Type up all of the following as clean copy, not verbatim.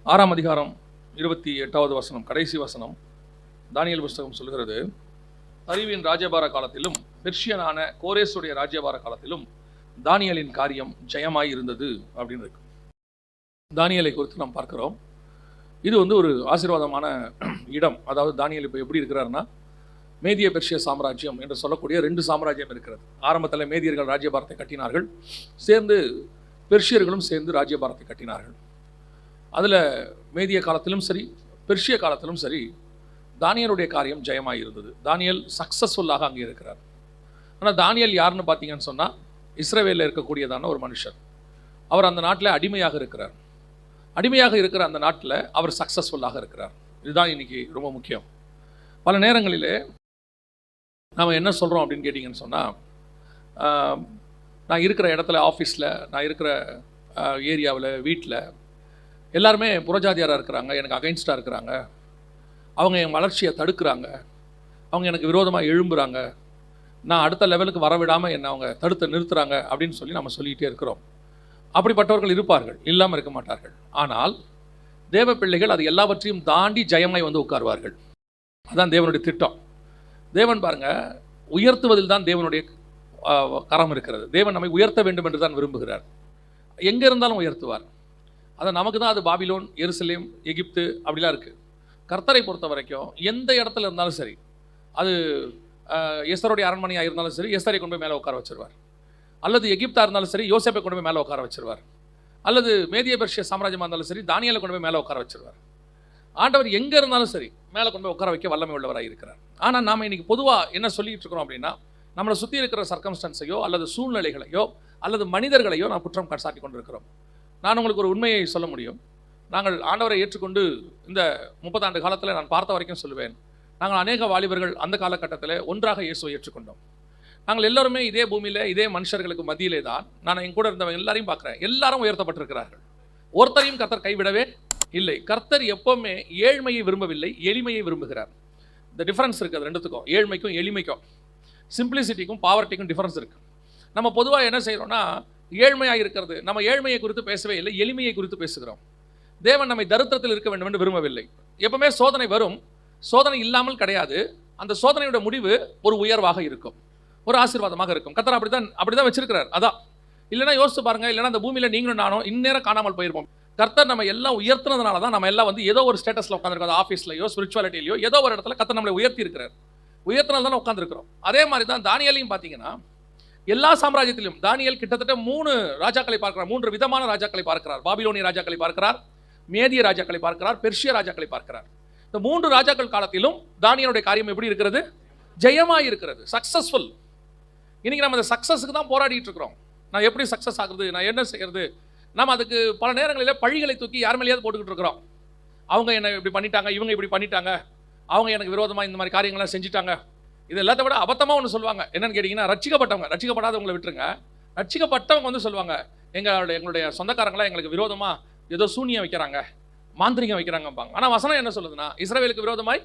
6ஆம் அதிகாரம் 28வது வசனம், கடைசி வசனம். தானியேல் புஸ்தகம் சொல்கிறது, தரிவின் ராஜ்யபார காலத்திலும் பெர்ஷியனான கோரேசுடைய ராஜ்யபார காலத்திலும் தானியேலின் காரியம் ஜெயமாய் இருந்தது அப்படின்னு இருக்கு. தானியேலை குறித்து நாம் பார்க்கிறோம். இது ஒரு ஆசீர்வாதமான இடம். அதாவது தானியேல் இப்போ எப்படி இருக்கிறாருன்னா, மேதிய பெர்ஷிய சாம்ராஜ்யம் என்று சொல்லக்கூடிய 2 சாம்ராஜ்யம் இருக்கிறது. ஆரம்பத்தில் மேதியர்கள் ராஜ்யபாரத்தை கட்டினார்கள், சேர்ந்து பெர்ஷியர்களும் சேர்ந்து ராஜ்யபாரத்தை கட்டினார்கள். அதில் மேதிய காலத்திலும் சரி பெர்ஷிய காலத்திலும் சரி தானியேலுடைய காரியம் ஜெயமாக இருந்தது. தானியேல் சக்ஸஸ்ஃபுல்லாக அங்கே இருக்கிறார். ஆனால் தானியேல் யாருன்னு பார்த்தீங்கன்னு சொன்னால், இஸ்ரவேலில் இருக்கக்கூடியதான ஒரு மனுஷர். அவர் அந்த நாட்டில் அடிமையாக இருக்கிறார். அடிமையாக இருக்கிற அந்த நாட்டில் அவர் சக்ஸஸ்ஃபுல்லாக இருக்கிறார். இதுதான் இன்றைக்கி ரொம்ப முக்கியம். பல நேரங்களிலே நாம் என்ன சொல்கிறோம் அப்படின்னு கேட்டிங்கன்னு சொன்னால், நான் இருக்கிற இடத்துல, ஆஃபீஸில், நான் இருக்கிற ஏரியாவில், வீட்டில் எல்லாருமே புறஜாதியாராக இருக்கிறாங்க, எனக்கு அகைன்ஸ்டாக இருக்கிறாங்க, அவங்க என் வளர்ச்சியை தடுக்கிறாங்க, அவங்க எனக்கு விரோதமாக எழும்புகிறாங்க, நான் அடுத்த லெவலுக்கு வரவிடாமல் என்னை அவங்க தடுத்து நிறுத்துகிறாங்க அப்படின்னு சொல்லி நம்ம சொல்லிகிட்டே இருக்கிறோம். அப்படிப்பட்டவர்கள் இருப்பார்கள், இல்லாமல் இருக்க மாட்டார்கள். ஆனால் தேவ பிள்ளைகள் அது எல்லாவற்றையும் தாண்டி ஜெயமாய் உட்காருவார்கள். அதுதான் தேவனுடைய திட்டம். தேவன் பாருங்கள், உயர்த்துவதில் தான் தேவனுடைய கரம் இருக்கிறது. தேவன் நம்மை உயர்த்த வேண்டும் என்று தான் விரும்புகிறார். எங்கே இருந்தாலும் உயர்த்துவார். அதை நமக்கு தான் அது பாபிலோன், எருசலேம், எகிப்து அப்படிலாம் இருக்குது. கர்த்தரை பொறுத்த வரைக்கும் எந்த இடத்துல இருந்தாலும் சரி, அது எஸ்தருடைய அரண்மனையாக இருந்தாலும் சரி, எஸ்தரை கொண்டு போய் மேலே உட்கார வச்சிருவார். அல்லது எகிப்தாக இருந்தாலும் சரி, யோசேப்பை கொண்டு போய் மேலே உட்கார வச்சிருவார். அல்லது மேதிய பெர்ஷிய சாம்ராஜ்யமாக இருந்தாலும் சரி, தானியேலை கொண்டு போய் மேலே உட்கார வச்சிருவார். ஆண்டவர் எங்கே இருந்தாலும் சரி மேலே கொண்டு போய் உட்கார வைக்க வல்லமை உள்ளவராக இருக்கிறார். ஆனால் நாம் இன்றைக்கி பொதுவாக என்ன சொல்லிகிட்டு இருக்கிறோம் அப்படின்னா, நம்மளை சுற்றி இருக்கிற சர்க்கம்ஸ்டன்ஸையோ அல்லது சூழ்நிலைகளையோ அல்லது மனிதர்களையோ நான் குற்றம் சாட்டி கொண்டு இருக்கிறோம். நான் உங்களுக்கு ஒரு உண்மையை சொல்ல முடியும். நாங்கள் ஆண்டவரை ஏற்றுக்கொண்டு இந்த 30 ஆண்டு காலத்தில் நான் பார்த்த வரைக்கும் சொல்லுவேன், நாங்கள் அநேக வாலிபர்கள் அந்த காலகட்டத்தில் ஒன்றாக இயேசுவை ஏற்றுக்கொண்டோம். நாங்கள் எல்லோருமே இதே பூமியில், இதே மனுஷர்களுக்கு மத்தியிலே தான் நான் என் கூட இருந்தவங்க எல்லாரையும் பார்க்குறேன். எல்லாரும் உயர்த்தப்பட்டிருக்கிறார்கள். ஒருத்தரையும் கர்த்தர் கைவிடவே இல்லை. கர்த்தர் எப்போவுமே ஏழ்மையை விரும்பவில்லை, எளிமையை விரும்புகிறார். இந்த டிஃப்ரென்ஸ் இருக்குது அது ரெண்டுத்துக்கும், ஏழ்மைக்கும் எளிமைக்கும், சிம்பிளிசிட்டிக்கும் பாவர்ட்டிக்கும் டிஃப்ரென்ஸ் இருக்குது. நம்ம பொதுவாக என்ன செய்கிறோன்னா, ஏழ்மையாக இருக்கிறது, நம்ம ஏழ்மையை குறித்து பேசவே இல்லை, எளிமையை குறித்து பேசுகிறோம். தேவன் நம்மை தரித்திரத்தில் இருக்க வேண்டும் என்று விரும்பவில்லை. எப்பவுமே சோதனை வரும், சோதனை இல்லாமல் கிடையாது. அந்த சோதனையோட முடிவு ஒரு உயர்வாக இருக்கும், ஒரு ஆசீர்வாதமாக இருக்கும். கர்த்தர் அப்படிதான் வச்சிருக்கிறார். அதான் இல்லைன்னா யோசிச்சு பாருங்க, இல்லைன்னா அந்த பூமியில் நீங்களும் நானும் இந்நேரம் காணாமல் போயிருப்போம். கர்த்தர் நம்ம எல்லாம் உயர்த்தினதுனால தான் நம்ம எல்லாம் ஏதோ ஒரு ஸ்டேட்டஸில் உட்காந்துருக்கோம். ஆஃபீஸ்லையோ ஸ்பிரிச்சுவாலிட்டிலையோ ஏதோ ஒரு இடத்துல கர்த்தர் நம்மளை உயர்த்தி இருக்கிறார். உயர்த்தினால தானே உட்காந்துருக்கிறோம். அதே மாதிரி தான் தானியேலையும் பார்த்தீங்கன்னா, எல்லா சாம்ராஜ்யத்திலும் தானியேல் கிட்டத்தட்ட 3 ராஜாக்களை பார்க்கிறார், 3 விதமான ராஜாக்களை பார்க்கிறார். பாபிலோனிய ராஜாக்களை பார்க்கிறார், மேதிய ராஜாக்களை பார்க்கிறார், பெர்ஷிய ராஜாக்களை பார்க்கிறார். இந்த 3 ராஜாக்கள் காலத்திலும் தானியேலுடைய காரியம் எப்படி இருக்கிறது? ஜெயமாய் இருக்கிறது, சக்சஸ்ஃபுல். இன்னைக்கு நம்ம அந்த சக்சஸுக்கு தான் போராடிட்டு இருக்கிறோம். நான் எப்படி சக்சஸ் ஆகுறது, நான் என்ன செய்யறது? நம்ம அதுக்கு பல நேரங்களில் பழிகளை தூக்கி யார் மேலேயாவது போட்டுக்கிட்டு இருக்கிறோம். அவங்க என்ன இப்படி பண்ணிட்டாங்க, இவங்க இப்படி பண்ணிட்டாங்க, அவங்க எனக்கு விரோதமாக இந்த மாதிரி காரியங்கள்லாம் செஞ்சுட்டாங்க. இது எல்லாத்த விட அபத்தமாக ஒன்று சொல்லுவாங்க. என்னன்னு கேட்டிங்கன்னா, ரட்சிக்கப்படாதவங்களை விட்டுருங்க. ரட்சிக்கப்பட்டவங்க சொல்லுவாங்க, எங்களுடைய சொந்தக்காரங்களாம் எங்களுக்கு விரோதமாக ஏதோ சூனியம் வைக்கிறாங்க, மாந்திரிகம் வைக்கிறாங்கப்பாங்க. ஆனால் வசனம் என்ன சொல்லுதுன்னா, இஸ்ரவேலுக்கு விரோதமாய்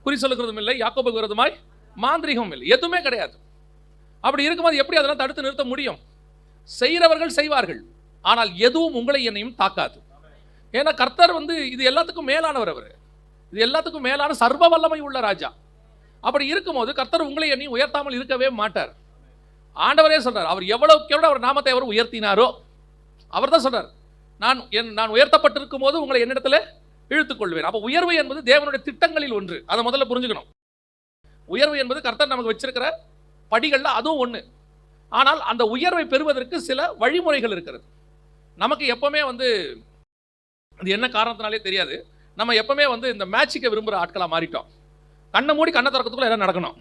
குறி சொல்லுகிறதும் இல்லை, யாக்கோபுக்கு விரோதமாய் மாந்திரிகமும் இல்லை, எதுவுமே கிடையாது. அப்படி இருக்கும்போது எப்படி அதெல்லாம் தடுத்து நிறுத்த முடியும்? செய்கிறவர்கள் செய்வார்கள், ஆனால் எதுவும் உங்களை என்னையும் தாக்காது. ஏன்னா கர்த்தர் இது எல்லாத்துக்கும் மேலானவர். அவர் இது எல்லாத்துக்கும் மேலான சர்வ வல்லமை உள்ள ராஜா. அப்படி இருக்கும்போது கர்த்தர் உங்களை என்னையும் உயர்த்தாமல் இருக்கவே மாட்டார். ஆண்டவரே சொல்றார், அவர் எவ்வளவுக்கு எவ்வளவு அவர் நாமத்தை அவர் உயர்த்தினாரோ அவர் தான் சொல்றார், நான் உயர்த்தப்பட்டிருக்கும் போது உங்களை என்னிடத்துல இழுத்துக்கொள்வேன். அப்போ உயர்வு என்பது தேவனுடைய திட்டங்களில் ஒன்று. அதை முதல்ல புரிஞ்சுக்கணும். உயர்வு என்பது கர்த்தர் நமக்கு வச்சிருக்கிற படிகள்ல அதுவும் ஒன்று. ஆனால் அந்த உயர்வை பெறுவதற்கு சில வழிமுறைகள் இருக்கிறது. நமக்கு எப்பவுமே இது என்ன காரணத்தினாலே தெரியாது, நம்ம எப்பவுமே இந்த மேட்சிக்கை விரும்புகிற ஆட்களாக மாறிட்டோம். கண்ணை மூடி கண்ணை திறக்கிறதுக்குள்ள எல்லாம் நடக்கணும்,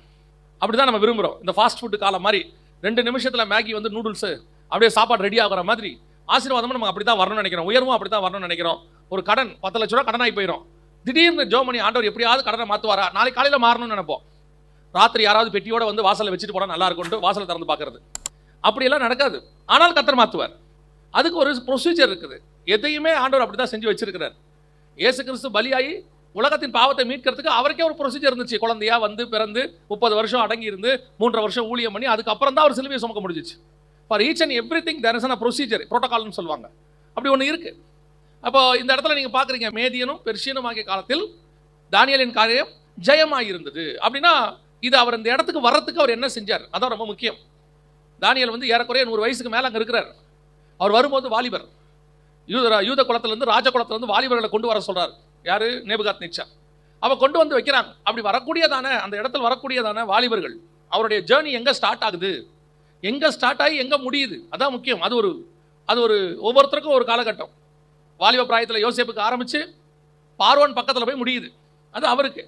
அப்படி தான் நம்ம விரும்புகிறோம். இந்த ஃபாஸ்ட் ஃபுட்டு காலம் மாதிரி 2 நிமிஷத்தில் மேகி நூடுல்ஸு அப்படியே சாப்பாடு ரெடி ஆகிற மாதிரி ஆசீர்வாதமும் நமக்கு அப்படி தான் வரணும்னு நினைக்கிறோம். உயர்வும் அப்படி தான் வரணும்னு நினைக்கிறோம். ஒரு கடன் 10 லட்ச ரூபா கடனாகி போயிடும். திடீர்னு ஜோமணி ஆண்டவர் எப்படியாவது கடனை மாற்றுவாரா, நாளைக்கு காலையில் மாறணும்னு நினைப்போம். ராத்திரி யாராவது பெட்டியோட வாசலில் வச்சுட்டு போனால் நல்லா இருக்கும்ட்டு வாசலை திறந்து பார்க்கறது. அப்படியெல்லாம் நடக்காது. ஆனால் கர்த்தர் மாற்றுவார். அதுக்கு ஒரு ப்ரொசீஜர் இருக்குது. எதையுமே ஆண்டவர் அப்படி தான் செஞ்சு வச்சிருக்கிறார். இயேசு கிறிஸ்து பலியாகி உலகத்தின் பாவத்தை மீட்கிறதுக்கு அவருக்கே ஒரு ப்ரொசீஜர் இருந்துச்சு. குழந்தையா பிறந்து 30 வருஷம் அடங்கி இருந்து 3.5 வருஷம் ஊழியம் பண்ணி அதுக்கப்புறம் தான் அவர் சிலுவையை சுமக்க முடிஞ்சிச்சு. For each and every thing there is a procedure, ப்ரோட்டோகால்னு சொல்லுவாங்க. அப்படி ஒன்று இருக்குது. அப்போ இந்த இடத்துல நீங்க பாக்குறீங்க, மேதியனும் பெர்ஷியனும் ஆகிய காலத்தில் தானியேலின் காரியம் ஜெயமாய் இருந்தது. அப்படின்னா இது அவர் இந்த இடத்துக்கு வர்றதுக்கு அவர் என்ன செஞ்சார், அதான் ரொம்ப முக்கியம். தானியேல் வந்து ஏறக்குறைய 100 வயசுக்கு மேல அங்க இருக்கிறார். அவர் வரும்போது வாலிபர், யூத குலத்திலிருந்து ராஜ குலத்திலிருந்து வாலிபர்களை கொண்டு வர சொல்றாரு. யாரு? நேபுகாத்நேச்சார். அவ கொண்டு வந்து வைக்கிறாங்க. அப்படி வரக்கூடியதான அந்த இடத்துல வரக்கூடியதான வாலிபர்கள் அவருடைய ஜேர்னி எங்க ஸ்டார்ட் ஆகுது, எங்க ஸ்டார்ட் ஆகி எங்க முடியுது, அதான் முக்கியம். அது ஒரு ஒவ்வொருத்தருக்கும் ஒரு காலகட்டம். வாலிப பிராயத்தில் யோசேப்புக்கு ஆரம்பிச்சு பார்வோன் பக்கத்தில் போய் முடியுது, அது அவருக்கு.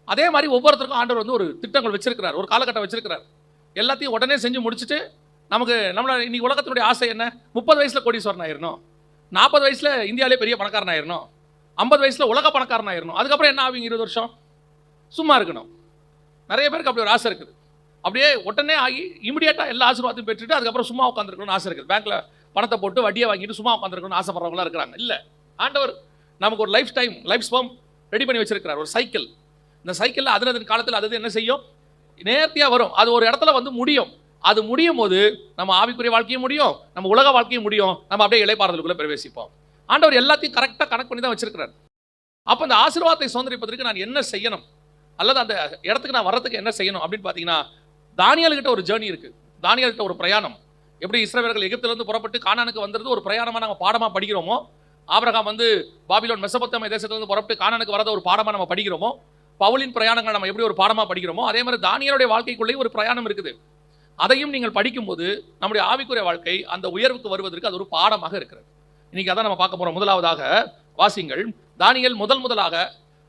அதே மாதிரி ஒவ்வொருத்தருக்கும் ஆண்டவர் வந்து ஒரு திட்டங்கள் வச்சிருக்கிறார், ஒரு காலகட்டம் வச்சிருக்கிறார். எல்லாத்தையும் உடனே செஞ்சு முடிச்சுட்டு நம்மள இன்னைக்கு உலகத்தினுடைய ஆசை என்ன? 30 வயசுல கோடீஸ்வரன் ஆயிரணும், 40 வயசுல இந்தியாவிலே பெரிய பணக்காரன் ஆயிரணும், 50 வயசுல உலக பணக்காரன் ஆயிரணும். அதுக்கப்புறம் என்ன ஆவீங்க? 20 வருஷம் சும்மா இருக்கணும். நிறைய பேருக்கு அப்படி ஒரு ஆசை இருக்குது. அப்படியே உடனே ஆகி இமிடியேட்டா எல்லா ஆசீர்வாதத்தையும் பெற்றுட்டு அதுக்கப்புறம் சும்மா உட்காந்துருக்கணும்னு ஆசை இருக்குது. பேங்க்ல பணத்தை போட்டு வட்டியை வாங்கிட்டு சும்மா உட்காந்துருக்கணும்னு ஆசைப்படுறவங்களா இருக்கிறாங்க. இல்லை, ஆண்டவர் நமக்கு ஒரு லைஃப் ஸ்பேம் ரெடி பண்ணி வச்சிருக்கிறார், ஒரு சைக்கிள். இந்த சைக்கிளில் அதன் காலத்தில் அது என்ன செய்யும்? நேர்த்தியாக வரும். அது ஒரு இடத்துல வந்து முடியும். அது முடியும் போது நம்ம ஆவிக்குரிய வாழ்க்கையும் முடியும், நம்ம உலக வாழ்க்கையும் முடியும், நம்ம அப்படியே இளைப்பாறுதலுக்குள்ள பிரவேசிப்போம். ஆண்டவர் எல்லாத்தையும் கரெக்டாக கணக்கு பண்ணி தான் வச்சிருக்கிறார். அப்போ அந்த ஆசீர்வாதத்தை சுதந்திரிப்பதற்கு நான் என்ன செய்யணும், அல்லது அந்த இடத்துக்கு நான் வர்றதுக்கு என்ன செய்யணும் அப்படின்னு பார்த்தீங்கன்னா, தானியேல்கிட்ட ஒரு ஜேர்னி இருக்கு, தானியேல்கிட்ட ஒரு பிரயாணம். எப்படி இஸ்ரவேலர்கள் எகிப்திலிருந்து புறப்பட்டு கானானுக்கு வந்தது ஒரு பிரயாணமாக நம்ம பாடமாக படிக்கிறோமோ, ஆபிரகாம் வந்து பாபிலோன் மெசொப்பொத்தாமிய தேசத்திலிருந்து புறப்பட்டு கானானுக்கு வரத ஒரு பாடமாக நம்ம படிக்கிறோமோ, பவுலின் பிரயாணங்கள் நம்ம எப்படி ஒரு பாடமாக படிக்கிறோமோ, அதே மாதிரி தானியேலுடைய வாழ்க்கைக்குள்ளேயே ஒரு பிரயாணம் இருக்குது. அதையும் நீங்கள் படிக்கும்போது நம்முடைய ஆவிக்குரிய வாழ்க்கை அந்த உயர்வுக்கு வருவதற்கு அது ஒரு பாடமாக இருக்கிறது. இன்னைக்கு அதான் நம்ம பார்க்க போறோம். முதலாவதாக வாசிங்கள், தானியேல் முதலாக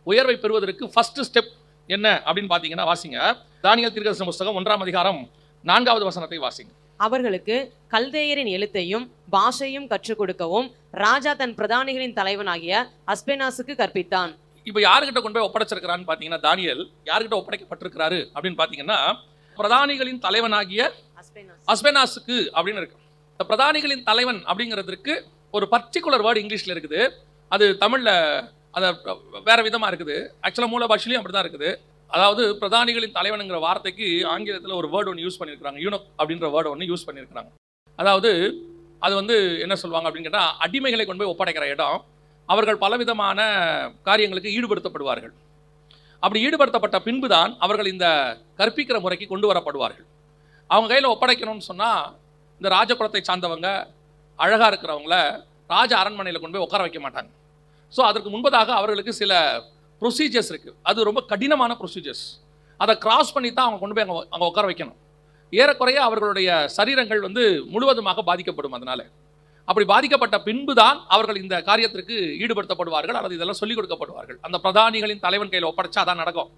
உயர்வை பெறுவதற்கு ஃபர்ஸ்ட் ஸ்டெப் என்ன அப்படின்னு பார்த்தீங்கன்னா, வாசிங்க தானியேல் தீர்க்கதரிசன புத்தகம் 1ஆம் அதிகாரம் 4வது வசனத்தை வாசிங்க. அவர்களுக்கு கல்தேயரின் எழுத்தையும் பாஷையும் கற்றுக் கொடுக்கவும் ராஜா தன் பிரதானிகளின் தலைவனாகிய அஸ்பெனாசுக்கு கற்பித்தான். இப்போ யாருக்கிட்ட கொண்டு போய் ஒப்படைச்சிருக்கிறான்னு பார்த்தீங்கன்னா, தானியேல் யாருக்கிட்ட ஒப்படைக்கப்பட்டிருக்கிறாரு அப்படின்னு பார்த்தீங்கன்னா, பிரதானிகளின் தலைவனாகிய அஸ்பெனாசுக்கு அப்படின்னு இருக்கு. இந்த பிரதானிகளின் தலைவன் அப்படிங்கிறதுக்கு ஒரு பர்டிகுலர் வேர்டு இங்கிலீஷ்ல இருக்குது, அது தமிழ்ல அது வேற விதமா இருக்குது. ஆக்சுவலாக மூல பாஷையிலையும் அப்படிதான் இருக்குது. அதாவது பிரதானிகளின் தலைவனுங்கிற வார்த்தைக்கு ஆங்கிலத்தில் ஒரு வேர்டு ஒன்று யூஸ் பண்ணியிருக்கிறாங்க, யூனோக் அப்படின்ற வேர்டு ஒன்று யூஸ் பண்ணியிருக்கிறாங்க. அதாவது அது வந்து என்ன சொல்லுவாங்க அப்படின்னு கேட்டால், அடிமைகளை கொண்டு போய் ஒப்படைக்கிற இடம். அவர்கள் பலவிதமான காரியங்களுக்கு ஈடுபடுத்தப்படுவார்கள். அப்படி ஈடுபடுத்தப்பட்ட பின்புதான் அவர்கள் இந்த கற்பிக்கிற முறைக்கு கொண்டு வரப்படுவார்கள். அவங்க கையில் ஒப்படைக்கணும்னு சொன்னால், இந்த ராஜகுலத்தை சார்ந்தவங்க அழகாக இருக்கிறவங்கள ராஜ அரண்மனையில் கொண்டு போய் உட்கார வைக்க மாட்டாங்க. ஸோ அதற்கு முன்பதாக அவர்களுக்கு சில ப்ரொசீஜர்ஸ் இருக்குது. அது ரொம்ப கடினமான ப்ரொசீஜர்ஸ். அதை கிராஸ் பண்ணி தான் அவங்க கொண்டு போய் அங்கே உட்கார வைக்கணும். ஏறக்குறைய அவர்களுடைய சரீரங்கள் வந்து முழுவதுமாக பாதிக்கப்படும். அதனால அப்படி பாதிக்கப்பட்ட பின்பு தான் அவர்கள் இந்த காரியத்திற்கு ஈடுபடுத்தப்படுவார்கள், அல்லது இதெல்லாம் சொல்லிக் கொடுக்கப்படுவார்கள். அந்த பிரதானிகளின் தலைவன் கையில் ஒப்படைச்சா அதான் நடக்கும்.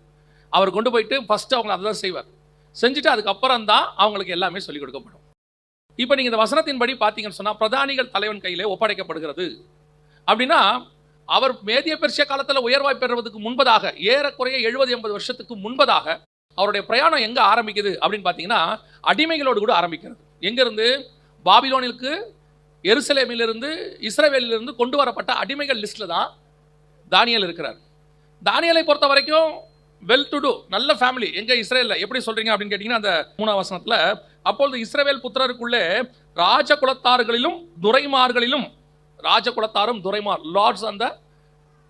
அவர் கொண்டு போயிட்டு ஃபர்ஸ்ட் அவங்க அதை தான் செய்வார். செஞ்சுட்டு அதுக்கப்புறம் தான் அவங்களுக்கு எல்லாமே சொல்லிக் கொடுக்கப்படும். இப்போ நீங்கள் இந்த வசனத்தின்படி பார்த்தீங்கன்னு சொன்னால், பிரதானிகள் தலைவன் கையிலே ஒப்படைக்கப்படுகிறது அப்படின்னா, அவர் மேதிய பெர்ஷிய காலத்தில் உயர்வாய் பெறுவதற்கு முன்பதாக, ஏறக்குறைய 70-80 வருஷத்துக்கு முன்பதாக அவருடைய பிரயாணம் எங்கே ஆரம்பிக்குது அப்படின்னு பார்த்தீங்கன்னா, அடிமைகளோடு கூட ஆரம்பிக்கிறது. எங்கேருந்து? பாபிலோனிற்கு எருசலேமிலிருந்து இஸ்ரவேலிலிருந்து கொண்டு வரப்பட்ட அடிமைகள் லிஸ்ட்டில் தான் தானியேல் இருக்கிறார். தானியேலை பொறுத்த வரைக்கும் வெல் டு டூ, நல்ல ஃபேமிலி. எங்கே? இஸ்ரேலில். எப்படி சொல்கிறீங்க அப்படின்னு கேட்டிங்கன்னா, அந்த 3ஆம் வசனத்தில், அப்பொழுது இஸ்ரவேல் புத்திரருக்குள்ளே ராஜகுலத்தார்களிலும் துரைமார்களிலும், ராஜகுலத்தாரும் துரைமார், லார்ட்ஸ், அந்த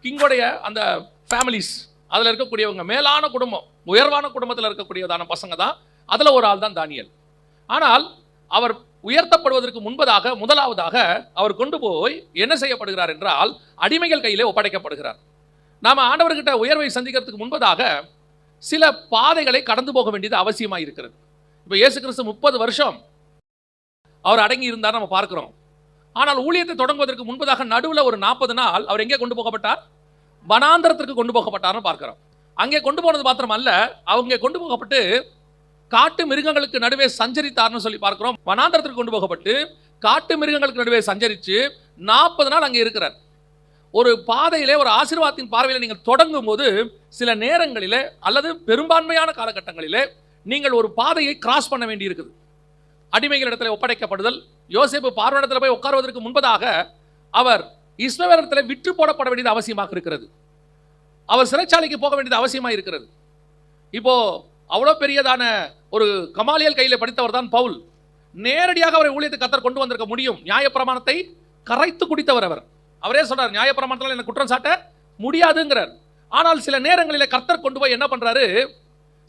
கிங்கோடைய அந்த ஃபேமிலிஸ், அதில் இருக்கக்கூடியவங்க, மேலான குடும்பம், உயர்வான குடும்பத்தில் இருக்கக்கூடியதான பசங்க தான். அதில் ஒரு ஆள் தான் தானியேல். ஆனால் அவர் உயர்த்தப்படுவதற்கு முன்பதாக முதலாவதாக அவர் கொண்டு போய் என்ன செய்யப்படுகிறார் என்றால், அடிமைகள் கையிலே ஒப்படைக்கப்படுகிறார். நாம் ஆண்டவர்கிட்ட உயர்வை சந்திக்கிறதுக்கு முன்பதாக சில பாதைகளை கடந்து போக வேண்டியது அவசியமாக இருக்கிறது. இப்போ இயேசு கிறிஸ்து 30 வருஷம் அவர் அடங்கி இருந்தார் நம்ம பார்க்கிறோம். ஆனால் ஊழியத்தை தொடங்குவதற்கு முன்பதாக நடுவில் ஒரு 40 நாள் அவர் எங்கே கொண்டு போகப்பட்டார்? வனாந்தரத்திற்கு கொண்டு போகப்பட்டார்னு பார்க்கிறோம். அங்கே கொண்டு போனது மாத்திரம் அல்ல, அவங்க கொண்டு போகப்பட்டு காட்டு மிருகங்களுக்கு நடுவே சஞ்சரித்தார்னு சொல்லி பார்க்கிறோம். வனாந்தரத்திற்கு கொண்டு போகப்பட்டு காட்டு மிருகங்களுக்கு நடுவே சஞ்சரித்து 40 நாள் அங்கே இருக்கிறார். ஒரு பாதையிலே, ஒரு ஆசீர்வாதத்தின் பார்வையில் நீங்கள் தொடங்கும் போது சில நேரங்களிலே அல்லது பெரும்பான்மையான காலகட்டங்களிலே நீங்கள் ஒரு பாதையை கிராஸ் பண்ண வேண்டி இருக்குது. அடிமைகளிடத்தில் ஒப்படைக்கப்படுதல். யோசேப்பு பார்வோனிடத்தில் போய் உட்காருவதற்கு முன்பதாக அவர் இஸ்ரவேலிடத்தில் விற்று போடப்பட வேண்டியது அவசியமாக இருக்கிறது. அவர் சிறைச்சாலைக்கு போக வேண்டியது அவசியமாக இருக்கிறது. இப்போ அவ்வளோ பெரியதான ஒரு கமாலியல் கையில் படித்தவர் தான் பவுல். நேரடியாக அவரை ஊழியத்தை கர்த்தர் கொண்டு வந்திருக்க முடியும். நியாயப்பிரமாணத்தை கரைத்து குடித்தவர் அவர். அவரே சொல்றார், நியாயப்பிரமாணத்தில் எனக்கு குற்றம் சாட்ட முடியாதுங்கிறார். ஆனால் சில நேரங்களில் கர்த்தர் கொண்டு போய் என்ன பண்றாரு,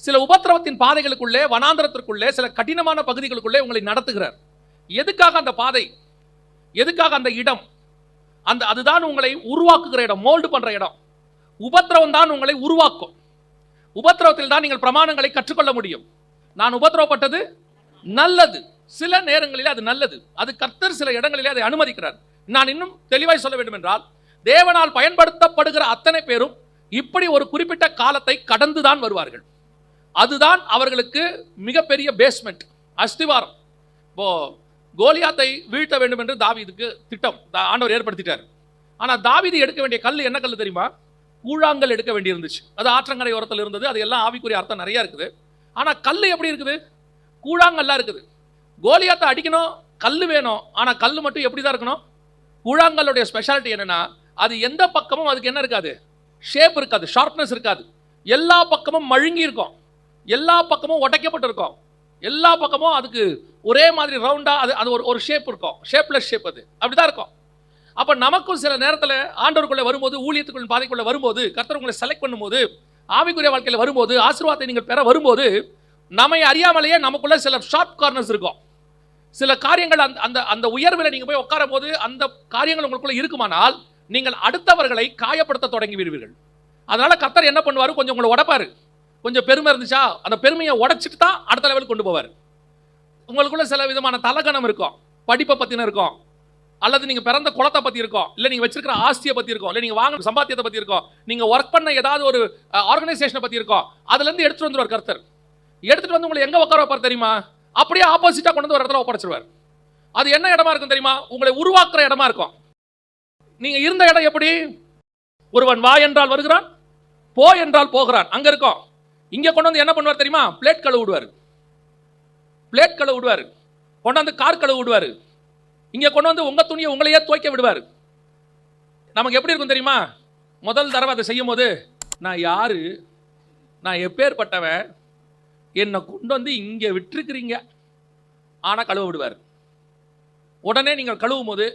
சில உபத்திரவத்தின் பாதைகளுக்குள்ளே, வனாந்தரத்திற்குள்ளே, சில கடினமான பகுதிகளுக்குள்ளே உங்களை நடத்துகிறார். எதுக்காக அந்த பாதை, எதுக்காக அந்த இடம்? அதுதான் உங்களை உருவாக்குகிற இடம், மோல்டு பண்ற இடம். உபத்திரவம் தான் உங்களை உருவாக்கும். உபத்திரவத்தில் தான் நீங்கள் பிரமாணங்களை கற்றுக்கொள்ள முடியும். நான் உபத்திரவப்பட்டது நல்லது. சில நேரங்களில் அது நல்லது. அது கர்த்தர் சில இடங்களிலே அதை அனுமதிக்கிறார். நான் இன்னும் தெளிவாய் சொல்ல வேண்டும் என்றால், தேவனால் பயன்படுத்தப்படுகிற அத்தனை பேரும் இப்படி ஒரு குறிப்பிட்ட காலத்தை கடந்துதான் வருவார்கள். அதுதான் அவர்களுக்கு மிகப்பெரிய பேஸ்மெண்ட், அஸ்திவாரம். இப்போ கோலியாத்தை வீழ்த்த வேண்டும் என்று தாவீதுக்கு திட்டம் ஆண்டவர் ஏற்படுத்திட்டார். ஆனால் தாவீது எடுக்க வேண்டிய கல் என்ன கல் தெரியுமா? கூழாங்கல் எடுக்க வேண்டி இருந்துச்சு. அது ஆற்றங்கரை ஓரத்தில் இருந்தது. அது எல்லாம் ஆவிக்குரிய அர்த்தம் நிறைய இருக்குது. ஆனால் கல் எப்படி இருக்குது? கூழாங்கல்லாம் இருக்குது. கோலியாத்தை அடிக்கணும், கல் வேணும். ஆனால் கல் மட்டும் எப்படி தான் இருக்கணும்? கூழாங்கல்லுடைய ஸ்பெஷாலிட்டி என்னன்னா, அது எந்த பக்கமும் அதுக்கு என்ன இருக்காது, ஷேப் இருக்காது, ஷார்ப்னஸ் இருக்காது. எல்லா பக்கமும் மழுங்கி இருக்கும், எல்லா பக்கமும் உடைக்கப்பட்டிருக்கும், எல்லா பக்கமும் அதுக்கு ஒரே மாதிரி ரவுண்டா அது ஒரு ஷேப் இருக்கும், ஷேப்லெஸ் ஷேப். அது அப்படிதான் இருக்கும். அப்ப நமக்கும் சில நேரத்தில் ஆண்டவருக்குள்ள வரும்போது, ஊழியத்துக்குள்ள பாதைக்குள்ள வரும்போது, கர்த்தர் உங்களை செலக்ட் பண்ணும்போது, ஆவிக்குரிய வாழ்க்கையில் வரும்போது, ஆசீர்வாதத்தை நீங்கள் பெற வரும்போது, நம்மை அறியாமலேயே நமக்குள்ள சில ஷார்ப் கார்னர்ஸ் இருக்கும். சில காரியங்கள் அந்த அந்த உயர்வில் நீங்கள் போய் உட்காரும் போது அந்த காரியங்கள் உங்களுக்குள்ள இருக்குமானால் நீங்கள் அடுத்தவர்களை காயப்படுத்த தொடங்கி விடுவீர்கள். அதனால கர்த்தர் என்ன பண்ணுவார், கொஞ்சம் உங்களை உடைப்பாரு. கொஞ்சம் பெருமை இருந்துச்சா, அந்த பெருமையை உடைச்சிட்டு தான் அடுத்த லெவலுக்கு கொண்டு போவார். உங்களுக்குள்ள சில விதமான தலகணம் இருக்கும், படிப்பை பற்றின இருக்கும், அல்லது நீங்கள் பிறந்த குலத்தை பற்றி இருக்கும், இல்லை நீங்கள் வச்சிருக்கிற ஆஸ்தியை பற்றி இருக்கும், இல்லை நீங்கள் வாங்க சம்பாத்தியத்தை பற்றி இருக்கும், நீங்கள் ஒர்க் பண்ண ஏதாவது ஒரு ஆர்கனைசேஷனை பற்றி இருக்கும். அதுலேருந்து எடுத்துகிட்டு வந்துடுவார் கர்த்தர். எடுத்துகிட்டு வந்து உங்களை எங்கே உட்கார வைப்பார் தெரியுமா? அப்படியே ஆப்போசிட்டாக கொண்டு வந்து ஒரு இடத்துல ஒப்படைச்சிருவார். அது என்ன இடமா இருக்கும் தெரியுமா? உங்களை உருவாக்குற இடமா இருக்கும். நீங்க இருந்த இடம் எப்படி? ஒருவன் வா என்றால் வருகிறான், போ என்றால் போகிறான், அங்க இருக்கும். இங்க கொண்டு வந்து என்ன பண்ணுவார் தெரியுமா? பிளேட் கழுவு விடுவார், பிளேட் கழுவு விடுவார், கொண்டாந்து கார் கழுவு விடுவார். இங்க கொண்டு வந்து உங்க துணியை உங்களையே துவைக்க விடுவார். நமக்கு எப்படி இருக்கும் தெரியுமா? முதல் தடவை அதை செய்யும் போது, நான் யாரு, நான் எப்பேற்பட்டவன், என்னை கொண்டு வந்து இங்கே விட்டுருக்கிறீங்க. ஆனால் கழுவ விடுவார். உடனே நீங்கள் கழுவும் போது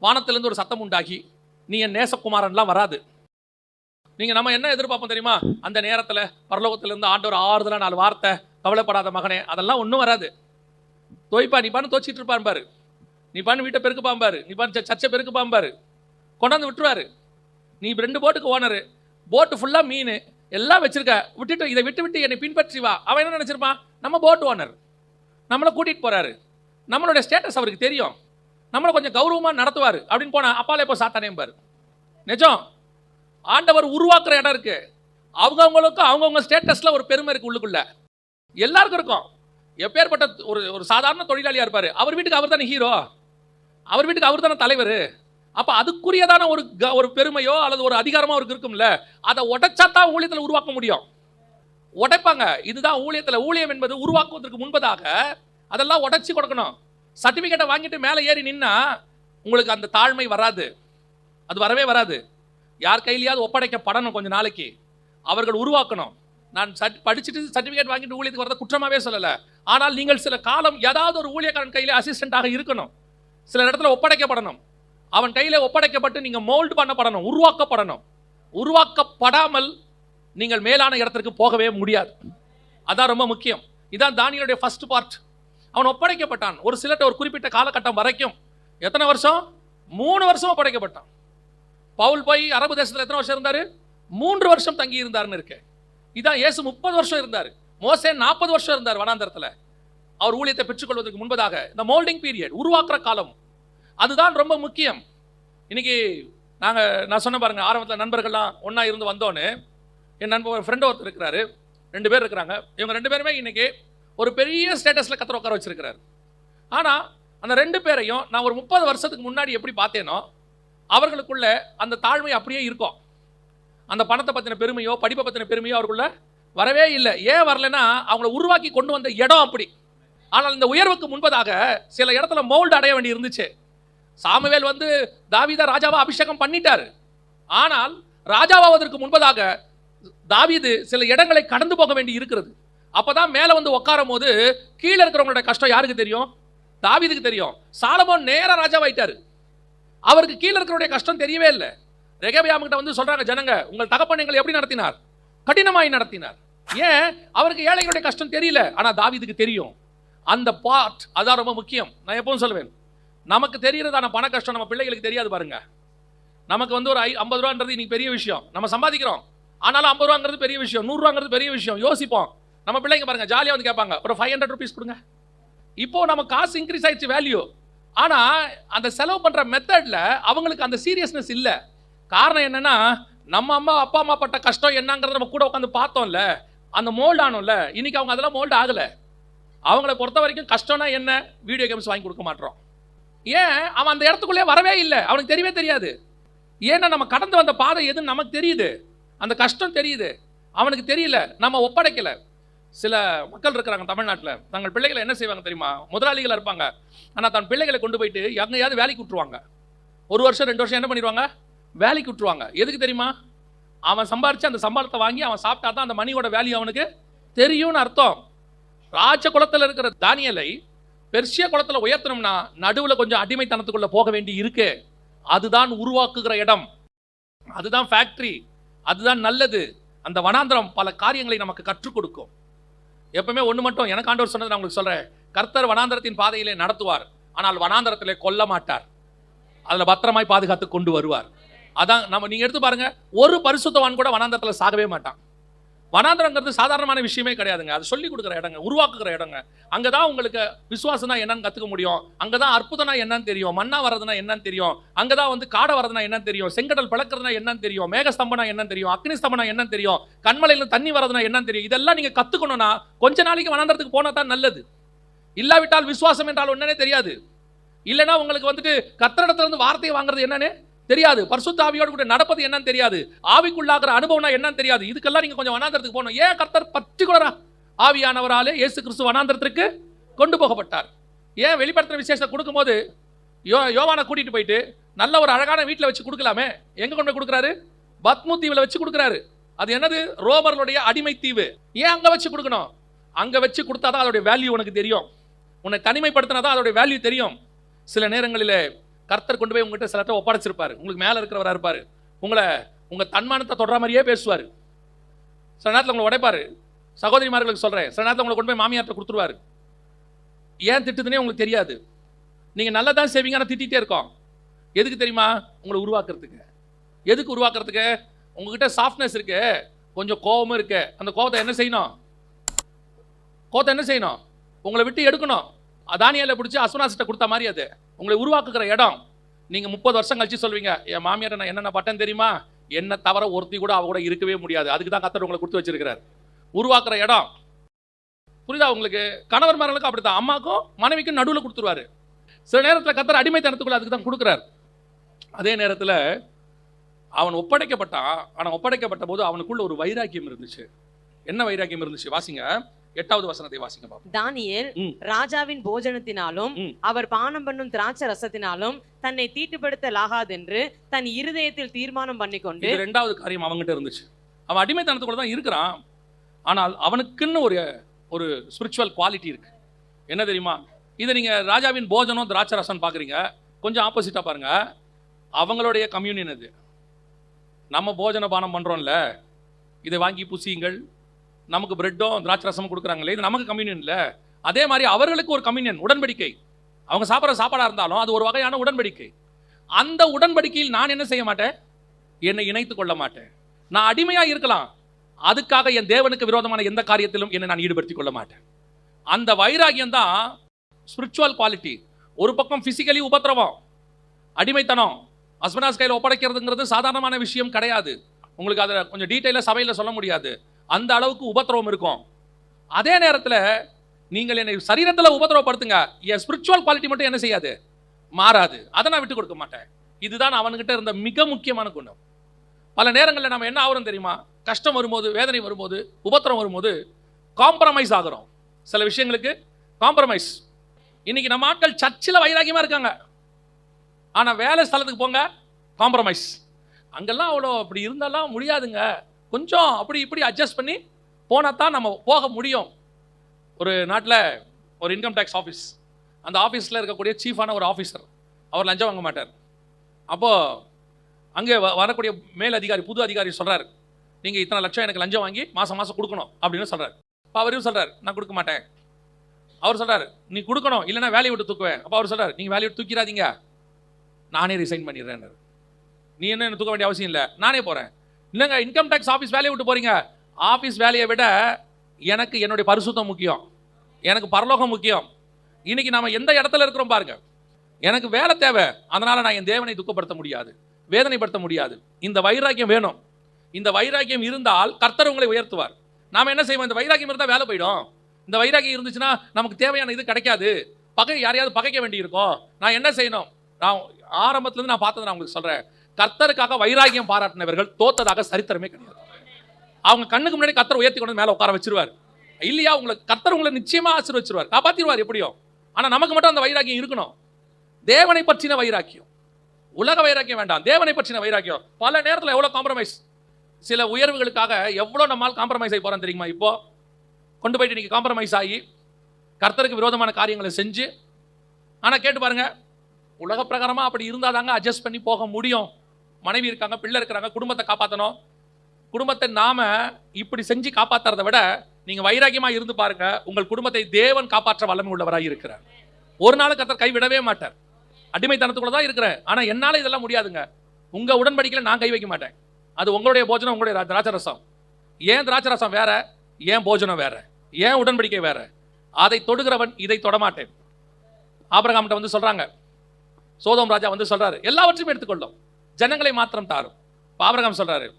வானத்திலிருந்து ஒரு சத்தம் உண்டாகி, நீ என் நேசகுமாரன்லாம் வராது. நீங்கள் நம்ம என்ன எதிர்பார்ப்போம் தெரியுமா? அந்த நேரத்தில் பரலோகத்திலிருந்து ஆண்டவர் ஆறுதலாக 4 வார்த்தை, கவலைப்படாத மகனே, அதெல்லாம் ஒன்றும் வராது. தோய்ப்பா, நீ பண்ணு தோச்சிட்டு இருப்பாரு, நீ பண்ணு வீட்டை பெருக்கு பாம்பாரு, நீ பண்ணு சர்ச்சை பெருக்கு பாம்பாரு, கொண்டாந்து விட்டுருவாரு. நீ 2 போட்டுக்கு ஓனரு, போட்டு ஃபுல்லாக மீன் எல்லாம் வச்சிருக்க, விட்டுட்டு இதை விட்டு என்னை பின்பற்றி வா. அவன் என்ன நினைச்சிருப்பான்? நம்ம போட் ஓனர் நம்மளை கூட்டிட்டு போறாரு, நம்மளுடைய ஸ்டேட்டஸ் அவருக்கு தெரியும், நம்மளை கொஞ்சம் கௌரவமா நடத்துவார் அப்படின்னு போனா அப்பாலே இப்போ சாத்தானேம்பாரு. நிஜம். ஆண்டவர் உருவாக்குற இடம் இருக்கு. அவங்கவுங்களுக்கு அவங்கவுங்க ஸ்டேட்டஸ்ல ஒரு பெருமை இருக்கு உள்ளுக்குள்ள, எல்லாருக்கும் இருக்கும். எப்பேற்பட்ட ஒரு சாதாரண தொழிலாளியா இருப்பாரு, அவர் வீட்டுக்கு அவர் தானே ஹீரோ, அவர் வீட்டுக்கு அவர் தானே தலைவர். அப்ப அதுக்குரியதான ஒரு பெருமையோ அல்லது ஒரு அதிகாரமோ அவருக்கு இருக்கும்ல, அதை உடைச்சா தான் ஊழியத்தில் உருவாக்க முடியும். உடைப்பாங்க. இதுதான் ஊழியத்தில். ஊழியம் என்பது உருவாக்குவதற்கு முன்பதாக அதெல்லாம் உடைச்சி கொடுக்கணும். சர்டிபிகேட்டை வாங்கிட்டு மேலே ஏறி நின்னா உங்களுக்கு அந்த தாழ்மை வராது, அது வரவே வராது. யார் கையிலையாவது ஒப்படைக்கப்படணும் கொஞ்சம் நாளைக்கு, அவர்கள் உருவாக்கணும். நான் படிச்சுட்டு சர்டிபிகேட் வாங்கிட்டு ஊழியத்துக்கு வரத குற்றமாவே சொல்லலை. ஆனால் நீங்கள் சில காலம் ஏதாவது ஒரு ஊழியக்காரன் கையிலே அசிஸ்டண்டாக இருக்கணும், சில இடத்துல ஒப்படைக்கப்படணும். அவன் கையில் ஒப்படைக்கப்பட்டு நீங்கள் மோல்டு பண்ணப்படணும், உருவாக்கப்படணும். உருவாக்கப்படாமல் நீங்கள் மேலான இடத்திற்கு போகவே முடியாது. அதான் ரொம்ப முக்கியம். இதான் தானியேலுடைய ஃபர்ஸ்ட் பார்ட். அவன் ஒப்படைக்கப்பட்டான் ஒரு சிலட்ட ஒரு குறிப்பிட்ட காலகட்டம் வரைக்கும். எத்தனை வருஷம்? 3 வருஷம் ஒப்படைக்கப்பட்டான். பவுல் போய் அரபு தேசத்தில் எத்தனை வருஷம் இருந்தார்? 3 வருஷம் தங்கி இருந்தார்னு இருக்கு. இதான் இயேசு 30 வருஷம் இருந்தார். மோசே 40 வருஷம் இருந்தார் வனாந்தரத்தில். அவர் ஊழியத்தை பெற்றுக்கொள்வதற்கு முன்பதாக இந்த மோல்டிங் பீரியட், உருவாக்குற காலம், அதுதான் ரொம்ப முக்கியம். இன்னைக்கு நான் சொன்ன பாருங்க, ஆரம்பத்தில் நண்பர்கள்லாம் ஒன்றா இருந்து வந்தோன்னு, என் நண்பர் ஃப்ரெண்டு ஒருத்தர் இருக்கிறாரு, 2 பேர் இருக்கிறாங்க. இவங்க 2 பேருமே இன்னைக்கு ஒரு பெரிய ஸ்டேட்டஸில் கத்தர் உட்கார வச்சிருக்கிறாரு. ஆனால் அந்த 2 பேரையும் நான் ஒரு 30 வருஷத்துக்கு முன்னாடி எப்படி பார்த்தேனோ அவர்களுக்குள்ள அந்த தாழ்மை அப்படியே இருக்கும். அந்த பணத்தை பற்றின பெருமையோ படிப்பை பற்றின பெருமையோ அவருக்குள்ள வரவே இல்லை. ஏன் வரலைன்னா அவங்கள உருவாக்கி கொண்டு வந்த இடம் அப்படி. ஆனால் இந்த உயர்வுக்கு முன்பதாக சில இடத்துல மோல்டு அடைய வேண்டி இருந்துச்சு. சாமுவேல் வந்து தாவீதை ராஜாவா அபிஷேகம் பண்ணிட்டாரு. ஆனால் ராஜாவாவதற்கு முன்பதாக தாவீது சில இடங்களை கடந்து போக வேண்டி இருக்கிறது. அப்பதான் மேல வந்து உட்காரும் போது கீழே இருக்கிறவங்களோட கஷ்டம் யாருக்கு தெரியும்? தாவீதுக்கு தெரியும். சாலமோன் நேரா ராஜாவாயிட்டாரு. அவருக்கு கீழே இருக்கிறவருடைய கஷ்டம் தெரியவே இல்லை. ரெகபியாம் கிட்ட வந்து சொல்றாங்க ஜனங்க, உங்கள் தகப்பன் எங்களை எப்படி நடத்தினார்? கடினமாய் நடத்தினார். ஏன்? அவருக்கு ஏழைகளுடைய கஷ்டம் தெரியல, ஆனா தாவீதுக்கு தெரியும். அந்த பார்ட் அதான் ரொம்ப முக்கியம். நான் எப்பவும் சொல்லுவேன், நமக்கு தெரிகிறதான பண கஷ்டம் நம்ம பிள்ளைகளுக்கு தெரியாது பாருங்க. நமக்கு வந்து ஒரு 50 ரூபான்றது இன்னைக்கு பெரிய விஷயம், நம்ம சம்பாதிக்கிறோம். ஆனாலும் 50 ரூபாங்கிறது பெரிய விஷயம், 100 ரூபாங்கிறது பெரிய விஷயம். யோசிப்போம். நம்ம பிள்ளைங்க பாருங்க ஜாலியாக வந்து கேட்பாங்க, ஒரு 500 ருபீஸ் கொடுங்க. இப்போ நம்ம காசு இன்க்ரீஸ் ஆயிடுச்சு வேல்யூ, ஆனா அந்த செலவு பண்ற மெத்தட்ல அவங்களுக்கு அந்த சீரியஸ்னஸ் இல்லை. காரணம் என்னன்னா, நம்ம அப்பா அம்மா பட்ட கஷ்டம் என்னங்கிறத நம்ம கூட உட்காந்து பார்த்தோம்ல, அந்த மோல்ட் ஆனோம்ல. இன்னைக்கு அவங்க அதெல்லாம் மோல்ட் ஆகல. அவங்கள பொறுத்த வரைக்கும் கஷ்டம்னா என்ன, வீடியோ கேம்ஸ் வாங்கி கொடுக்க மாட்டோம். ஏன்? அவன் அந்த இடத்துக்குள்ளே வரவே இல்லை, அவனுக்கு தெரியவே தெரியாது. ஏன்னா நம்ம கடந்து வந்த பாதை எதுன்னு நமக்கு தெரியுது, அந்த கஷ்டம் தெரியுது, அவனுக்கு தெரியல, நம்ம ஒப்படைக்கல. சில மக்கள் இருக்கிறாங்க தமிழ்நாட்டில், தங்கள் பிள்ளைகளை என்ன செய்வாங்க தெரியுமா? முதலாளிகளாக இருப்பாங்க, ஆனால் தன் பிள்ளைகளை கொண்டு போயிட்டு எங்கேயாவது வேலைக்கு விட்டுருவாங்க. 1 வருஷம் 2 வருஷம் என்ன பண்ணிடுவாங்க? வேலைக்கு விட்டுருவாங்க. எதுக்கு தெரியுமா? அவன் சம்பாரிச்சு அந்த சம்பளத்தை வாங்கி அவன் சாப்பிட்டா தான் அந்த மணியோட வேல்யூ அவனுக்கு தெரியும்னு அர்த்தம். ராஜ குலத்தில் இருக்கிற தானியலை பெர்சிய குலத்தில் உயர்த்தணும்னா நடுவில் கொஞ்சம் அடிமைத்தனத்துக்குள்ள போக வேண்டி இருக்கு. அதுதான் உருவாக்குகிற இடம், அதுதான் ஃபேக்டரி, அதுதான் நல்லது. அந்த வனாந்திரம் பல காரியங்களை நமக்கு கற்றுக் கொடுக்கும். எப்பவுமே ஒன்று மட்டும் எனக்கு ஆண்டவர் சொன்னது நான் உங்களுக்கு சொல்றேன், கர்த்தர் வனாந்திரத்தின் பாதையிலே நடத்துவார், ஆனால் வனாந்திரத்திலே கொல்ல மாட்டார், அதில் பத்திரமாய் பாதுகாத்து கொண்டு வருவார். அதான் நம்ம நீங்க எடுத்து பாருங்க, ஒரு பரிசுத்தவான் கூட வனாந்திரத்தில் சாகவே மாட்டான். வனாந்திரங்கிறது சாதாரணமான விஷயமே கிடையாதுங்க. அது சொல்லி கொடுக்குற இடங்க, உருவாக்குகிற இடங்க. அங்கதான் உங்களுக்கு விசுவாசம்னா என்னன்னு கத்துக்க முடியும், அங்கதான் அற்புதம்னா என்னன்னு தெரியும், மண்ணா வர்றதுனா என்னன்னு தெரியும், அங்கதான் வந்து காடை வர்றதுனா என்னன்னு தெரியும், செங்கடல் பிளக்கிறதுனா என்னன்னு தெரியும், மேகஸ்தம்பனா என்னன்னு தெரியும், அக்னி ஸ்தம்பனா என்னன்னு தெரியும், கண்மலையில தண்ணி வர்றதுனா என்னன்னு தெரியும். இதெல்லாம் நீங்க கத்துக்கணும்னா கொஞ்ச நாளைக்கு வனாந்திரத்துக்கு போனா தான் நல்லது. இல்லாவிட்டால் விசுவாசம் என்றால் என்னன்னே தெரியாது. இல்லைன்னா உங்களுக்கு வந்துட்டு கர்த்தரிடத்துல இருந்து வார்த்தையை வாங்குறது என்னன்னு தெரியாது, பரிசுத்த ஆவியோடு கூட நடப்பது என்னன்னு தெரியாது, ஆவிக்குள்ளாகிற அனுபவம்னா என்னன்னு தெரியாது. இதுக்கெல்லாம் நீங்க கொஞ்சம் வனாந்திரத்துக்கு போகணும். ஏன் கர்த்தர் பர்டிகுலரா ஆவியானவராலே இயேசு கிறிஸ்து வனாந்திரத்திற்கு கொண்டு போகப்பட்டார்? ஏன் வெளிப்படுத்துற விசேஷத்தை கொடுக்கும்போது யோவானை கூட்டிட்டு போயிட்டு நல்ல ஒரு அழகான வீட்டில் வச்சு கொடுக்கலாமே, எங்க கொண்டு போய் கொடுக்குறாரு? பத்மு தீவில் வச்சு கொடுக்குறாரு. அது என்னது? ரோமர்களுடைய அடிமை தீவு. ஏன் அங்க வச்சு கொடுக்கணும்? அங்க வச்சு கொடுத்தாதான் அதோடைய வேல்யூ உனக்கு தெரியும். உன்னை தனிமைப்படுத்தினாதான் அதோடைய வேல்யூ தெரியும். சில நேரங்களில் கர்த்தர் கொண்டு போய் உங்ககிட்ட சில ஒப்படைச்சிருப்பாரு, உங்களுக்கு மேலே இருக்கிறவரா இருப்பாரு, உங்க தன்மானத்தை தொடர மாதிரியே பேசுவார். சில நேரத்தில் உங்களை உடைப்பாரு. சகோதரிமார்களுக்கு சொல்றேன், சில நேரத்தில் உங்களை கொண்டு போய் மாமியார்ட்ட கொடுத்துருவாரு. ஏன் திட்டுதுன்னே உங்களுக்கு தெரியாது. நீங்க நல்லதான் செய்வீங்க, ஆனால் திட்டிகிட்டே இருக்கோம். எதுக்கு தெரியுமா? உங்களை உருவாக்குறதுக்கு. எதுக்கு உருவாக்குறதுக்கு? உங்ககிட்ட சாஃப்ட்னஸ் இருக்கு, கொஞ்சம் கோபமும் இருக்கு. அந்த கோபத்தை என்ன செய்யணும்? உங்களை விட்டு எடுக்கணும். தானியேலை பிடிச்சி அஸ்வனாசிட்ட கொடுத்த மாதிரி அது உங்களை உருவாக்குகிற இடம். நீங்க 30 வருஷம் கழிச்சு சொல்வீங்க, என் மாமியார் நான் என்னென்ன பட்டேன் தெரியுமா, என்ன தவிர ஒருத்தி கூட அவ கூட இருக்கவே முடியாது. அதுக்கு தான் கர்த்தர் உங்களை கொடுத்து வச்சிருக்கிறார், உருவாக்குற இடம். புரியுதா உங்களுக்கு? கணவர்மார்களுக்கு அப்படித்தான், அம்மாக்கும் மனைவிக்கும் நடுவில் கொடுத்துருவாரு. சில நேரத்தில் கர்த்தர் அடிமைத்தனத்துக்குள்ள அதுக்கு தான் கொடுக்குறாரு. அதே நேரத்தில் அவன் ஒப்படைக்கப்பட்டான். ஆனால் ஒப்படைக்கப்பட்ட போது அவனுக்குள்ள ஒரு வைராக்கியம் இருந்துச்சு. என்ன வைராக்கியம் இருந்துச்சு? வாசிங்க, 8வது வசனத்தை வாசிங்க பாப்போம். தானியேல் ராஜாவின் போஜனத்தினாலும் அவர் பானம் பண்ணும் திராட்சை ரசத்தினாலும் தன்னை தீட்டுப்படுத்தலாகாதென்று தன் இருதயத்தில் தீர்மானம் பண்ணிக்கொண்டு. இது 2வது காரியம் அவங்ககிட்ட இருந்துச்சு. அவன் அடிமைத்தனத்துக்குள்ள தான் இருக்கிறான், ஆனால் அவனுக்குன்னு ஒரு ஸ்பிரிச்சுவல் குவாலிட்டி இருக்கு. என்ன தெரியுமா? இதை நீங்க ராஜாவின் போஜனம் திராட்சை ரசம் பாக்குறீங்க, கொஞ்சம் ஆப்போசிட்டா பாருங்க. அவங்களுடைய கம்யூனியன் அது. நம்ம போஜன பானம் பண்றோம்ல, இதை வாங்கி புசியுங்கள், நமக்கு பிரெட்டும் திராட்சை ரசமும் கொடுக்குறாங்களே, இது நமக்கு கம்யூனியன் இல்லை. அதே மாதிரி அவர்களுக்கு ஒரு கம்யூனியன், உடன்படிக்கை. அவங்க சாப்பிட்ற சாப்பாடாக இருந்தாலும் அது ஒரு வகையான உடன்படிக்கை. அந்த உடன்படிக்கையில் நான் என்ன செய்ய மாட்டேன்? என்னை இணைத்துக் கொள்ள மாட்டேன். நான் அடிமையாக இருக்கலாம், அதுக்காக என் தேவனுக்கு விரோதமான எந்த காரியத்திலும் என்னை நான் ஈடுபடுத்திக் கொள்ள மாட்டேன். அந்த வைராகியம் தான் ஸ்பிரிச்சுவல் குவாலிட்டி. ஒரு பக்கம் பிசிக்கலி உபத்திரவம், அடிமைத்தனம், ஹஸ்பண்ட் கையில் ஒப்படைக்கிறதுங்கிறது சாதாரணமான விஷயம் கிடையாது. உங்களுக்கு அதை கொஞ்சம் டீட்டெயிலாக சபையில் சொல்ல முடியாது, அந்த அளவுக்கு உபத்திரவம் இருக்கும். அதே நேரத்தில் நீங்கள் என்னை சரீரத்தில் உபத்திரவப்படுத்துங்க, என் ஸ்பிரிச்சுவல் குவாலிட்டி மட்டும் என்ன செய்யாது? மாறாது. அதை நான் விட்டு கொடுக்க மாட்டேன். இதுதான் அவன்கிட்ட இருந்த மிக முக்கியமான குணம். பல நேரங்களில் நம்ம என்ன ஆகிறோம் தெரியுமா? கஷ்டம் வரும்போது, வேதனை வரும்போது, உபத்திரம் வரும்போது காம்ப்ரமைஸ் ஆகிறோம். சில விஷயங்களுக்கு காம்ப்ரமைஸ். இன்னைக்கு நம்ம ஆட்கள் சர்ச்சில் வைராகியமாக இருக்காங்க, ஆனால் வேலை ஸ்தலத்துக்கு போங்க காம்ப்ரமைஸ். அங்கெல்லாம் அவ்வளோ அப்படி இருந்தாலும் முடியாதுங்க, கொஞ்சம் அப்படி இப்படி அட்ஜஸ்ட் பண்ணி போனால் தான் நம்ம போக முடியும். ஒரு நாட்டில் ஒரு இன்கம் டேக்ஸ் ஆஃபீஸ், அந்த ஆஃபீஸில் இருக்கக்கூடிய சீஃபான ஒரு ஆஃபீஸர், அவர் லஞ்சம் வாங்க மாட்டார். அப்போது அங்கே வரக்கூடிய மேல் அதிகாரி, புது அதிகாரி சொல்கிறார், நீங்கள் இத்தனை லட்சம் எனக்கு லஞ்சம் வாங்கி மாதம் மாதம் கொடுக்கணும் அப்படின்னு சொல்கிறார். அப்போ அவரையும் சொல்கிறார், நான் கொடுக்க மாட்டேன். அவர் சொல்கிறார், நீ கொடுக்கணும், இல்லைன்னா வேலையை விட்டு தூக்குவேன். அப்போ அவர் சொல்கிறார், நீங்கள் வேலையை விட்டு தூக்கிறாதீங்க, நானே ரிசைன் பண்ணிடுறேன். நீ என்ன தூக்க வேண்டிய அவசியம் இல்லை, நானே போகிறேன். இல்லைங்க, இன்கம் டேக்ஸ் ஆஃபீஸ் வேலையை விட்டு போகிறீங்க. ஆஃபீஸ் வேலையை விட எனக்கு என்னுடைய பரிசுத்தம் முக்கியம், எனக்கு பரலோகம் முக்கியம். இன்னைக்கு நம்ம எந்த இடத்துல இருக்கிறோம் பாருங்க. எனக்கு வேலை தேவை, அதனால் நான் என் தேவனை துக்கப்படுத்த முடியாது, வேதனைப்படுத்த முடியாது. இந்த வைராக்கியம் வேணும். இந்த வைராக்கியம் இருந்தால் கர்த்தர் உங்களை உயர்த்துவார். நாம் என்ன செய்வோம்? இந்த வைராக்கியம் இருந்தால் வேலை போயிடும். இந்த வைராக்கியம் இருந்துச்சுன்னா நமக்கு தேவையான இது கிடைக்காது, யாரையாவது பகைக்க வேண்டி இருக்கும். நான் என்ன செய்யணும்? நான் ஆரம்பத்துலேருந்து நான் பார்த்ததை நான் உங்களுக்கு சொல்கிறேன். கர்த்தருக்காக வைராக்கியம் பாராட்டினவர்கள் தோத்ததாக சரித்திரமே கிடையாது. அவங்க கண்ணுக்கு முன்னாடி கர்த்தர் உயர்த்தி கொண்டு மேலே உட்கார வச்சிருவார். இல்லையா, உங்களுக்கு கர்த்தர் உங்களை நிச்சயமா ஆசீர்வதிச்சிருவார், காப்பாற்றிடுவார் எப்படியும். ஆனால் நமக்கு மட்டும் அந்த வைராக்கியம் இருக்கணும். தேவனை பற்றின வைராக்கியம், உலக வைராக்கியம் வேண்டாம், தேவனை பற்றின வைராக்கியம். பல நேரத்தில் எவ்வளோ காம்ப்ரமைஸ், சில உயர்வுகளுக்காக எவ்வளோ நம்மால் காம்ப்ரமைஸ் ஆகி போகிறோம் தெரியுமா? இப்போ கொண்டு போயிட்டு நீங்கள் காம்ப்ரமைஸ் ஆகி கர்த்தருக்கு விரோதமான காரியங்களை செஞ்சு, ஆனால் கேட்டு பாருங்க, உலக பிரகாரமாக அப்படி இருந்தால் தாங்க அட்ஜஸ்ட் பண்ணி போக முடியும். மனைவி இருக்காங்க, பிள்ளை இருக்கிறாங்க, குடும்பத்தை காப்பாற்றணும். குடும்பத்தை நாம இப்படி செஞ்சு காப்பாற்றுறதை விட நீங்கள் வைராக்கியமாக இருந்து பாருங்க, உங்கள் குடும்பத்தை தேவன் காப்பாற்ற வல்லமை உள்ளவராக இருக்கிறார். ஒரு நாள் கர்த்தர் கைவிடவே மாட்டார். அடிமைத்தனத்துக்குள்ள தான் இருக்கிறேன், ஆனால் என்னால் இதெல்லாம் முடியாதுங்க. உங்கள் உடன்படிக்கையில் நான் கை வைக்க மாட்டேன். அது உங்களுடைய போஜனம், உங்களுடைய திராட்சை ரசம். ஏன் திராட்சை ரசம் வேற, ஏன் போஜனம் வேற, ஏன் உடன்படிக்கை வேற. அதை தொடுகிறவன் இதை தொடமாட்டேன். ஆபிரகாம்கிட்ட வந்து சொல்றாங்க, சோதோம் ராஜா வந்து சொல்றாரு, எல்லாவற்றையும் எடுத்துக்கொள்ளும், ஜனங்களை மாத்திரம் தாரும். ஆபிரகாம் சொல்றாரு,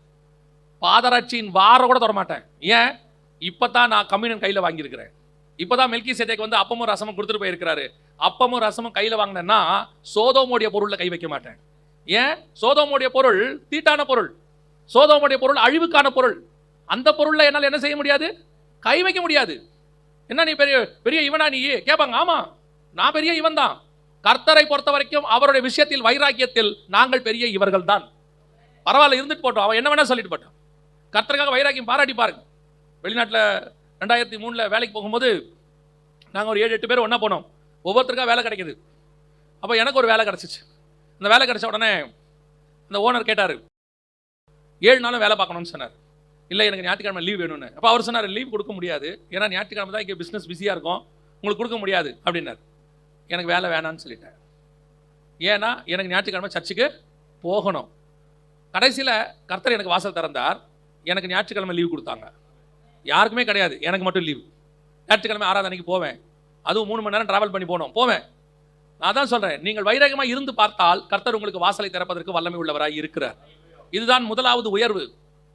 பாதராட்சியின் வார கூட தொடமாட்டேன். ஏன்? இப்பதான் நான் கம்யூனியன் கையில் வாங்கியிருக்கிறேன். இப்பதான் மெல்கிசேதேக்கு வந்து அப்பமும் ரசமும் கொடுத்துட்டு போயிருக்கிறாரு. அப்பமும் ரசமும் கையில் வாங்கினேன்னா சோதோமுடைய பொருளில் கை வைக்க மாட்டேன். ஏன்? சோதோமுடைய பொருள் தீட்டான பொருள், சோதோமுடைய பொருள் அழிவுக்கான பொருள். அந்த பொருளில் என்னால் என்ன செய்ய முடியாது? கை வைக்க முடியாது. என்ன நீ பெரிய பெரிய இவனா நீ கேட்பாங்க. ஆமா, நான் பெரிய இவன் தான். கர்த்தரை பொறுத்த வரைக்கும் அவருடைய விஷயத்தில் வைராக்கியத்தில் நாங்கள் பெரிய இவர்கள் தான். பரவாயில்ல, இருந்துட்டு போட்டோம், அவன் என்ன வேணா சொல்லிட்டு போட்டோம். கர்த்தருக்காக வைராக்கியம் பாராட்டி பாருங்க. வெளிநாட்டில் 2003 வேலைக்கு போகும்போது நாங்கள் ஒரு 7-8 பேர் ஒன்றா போனோம். ஒவ்வொருத்தருக்காக வேலை கிடைக்கிது. அப்போ எனக்கு ஒரு வேலை கிடச்சிச்சு. இந்த வேலை கிடைச்ச உடனே இந்த ஓனர் கேட்டார், 7 நாளும் வேலை பார்க்கணும்னு சொன்னார். இல்லை, எனக்கு ஞாயிற்றுக்கிழமை லீவ் வேணும்னு. அப்போ அவர் சொன்னார், லீவ் கொடுக்க முடியாது, ஏன்னா ஞாயிற்றுக்கிழமை தான் இங்கே பிஸ்னஸ் பிஸியாக இருக்கும், உங்களுக்கு கொடுக்க முடியாது அப்படின்னார். எனக்கு வேலை வேணான்னு சொல்லிட்டேன். ஏன்னா எனக்கு ஞாயிற்றுக்கிழமை சர்ச்சுக்கு போகணும். கடைசியில் கர்த்தர் எனக்கு வாசல் திறந்தார். எனக்கு ஞாயிற்றுக்கிழமை லீவ் கொடுத்தாங்க. யாருக்குமே கிடையாது, எனக்கு மட்டும் லீவ். ஞாயிற்றுக்கிழமை ஆராதனைக்கு போவேன், அதுவும் 3 மணி நேரம் டிராவல் பண்ணி போவேன். நான் தான் சொல்கிறேன், நீங்கள் வைராகமாக இருந்து பார்த்தால் கர்த்தர் உங்களுக்கு வாசலை திறப்பதற்கு வல்லமை உள்ளவராக இருக்கிறார். இதுதான் முதலாவது உயர்வு.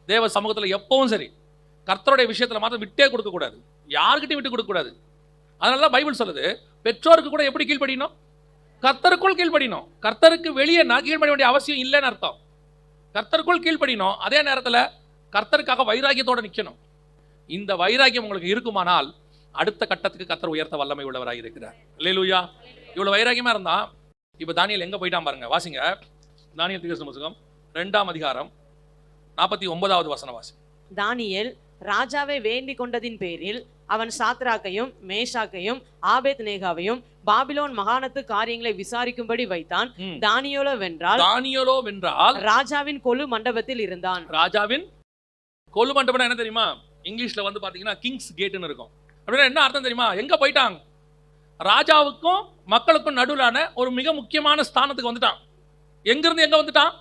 தேவ சமூகத்தில் எப்பவும் சரி, கர்த்தருடைய விஷயத்தில் மாத்திரம் விட்டே கொடுக்கக்கூடாது, யாருக்கிட்டையும் விட்டு கொடுக்கக்கூடாது. அதனால தான் பைபிள் சொல்லுது, பெற்றோருக்கு கூட எப்படி கீழ்ப்படியணும்? கர்த்தருக்குள் கீழ்ப்படியணும். கர்த்தருக்கு வெளியே நான் கீழ்ப்படிய வேண்டிய அவசியம் இல்லைன்னு அர்த்தம். கர்த்தருக்குள் கீழ்ப்படியணும். அதே நேரத்தில் கர்த்தருக்காக வைராக்கியத்தோடு நிற்கணும். இந்த வைராக்கியம் உங்களுக்கு இருக்குமானால் அடுத்த கட்டத்துக்கு கர்த்தர் உயர்த்த வல்லமை உள்ளவராக இருக்கிறார். அல்லேலூயா. இவ்வளவு வைராக்கியமா இருந்தா இப்போ தானியேல் எங்க போயிட்டான் பாருங்க. வாசிங்க, தானியேல் தீர்க்கதரிசன புத்தகம் 2ஆம் அதிகாரம் 49வது வசனம் வாசி. தானியேல் ராஜாவை வேண்டிக் கொண்டதின் பேரில் அவன் சாத்ராக்கையும் மேஷாக்கையும் ஆபேத்நேகாவையும் பாபிலோன் மகாணத்து காரியங்களை விசாரிக்கும்படி வைத்தான். தானியேலோ வென்றால் ராஜாவின் கொலு மண்டபத்தில் இருந்தான். ராஜாவின் கொலு மண்டபம் என்ன தெரியுமா? இங்கிலீஷ்ல வந்து பாத்தீங்கன்னா கிங்ஸ் கேட்னு இருக்கும். அப்படின்னா என்ன அர்த்தம் தெரியுமா? எங்க போயிட்டாங்க? ராஜாவுக்கும் மக்களுக்கும் நடுவிலான ஒரு மிக முக்கியமான ஸ்தானத்துக்கு வந்துட்டான். எங்கிருந்து எங்க வந்துட்டான்?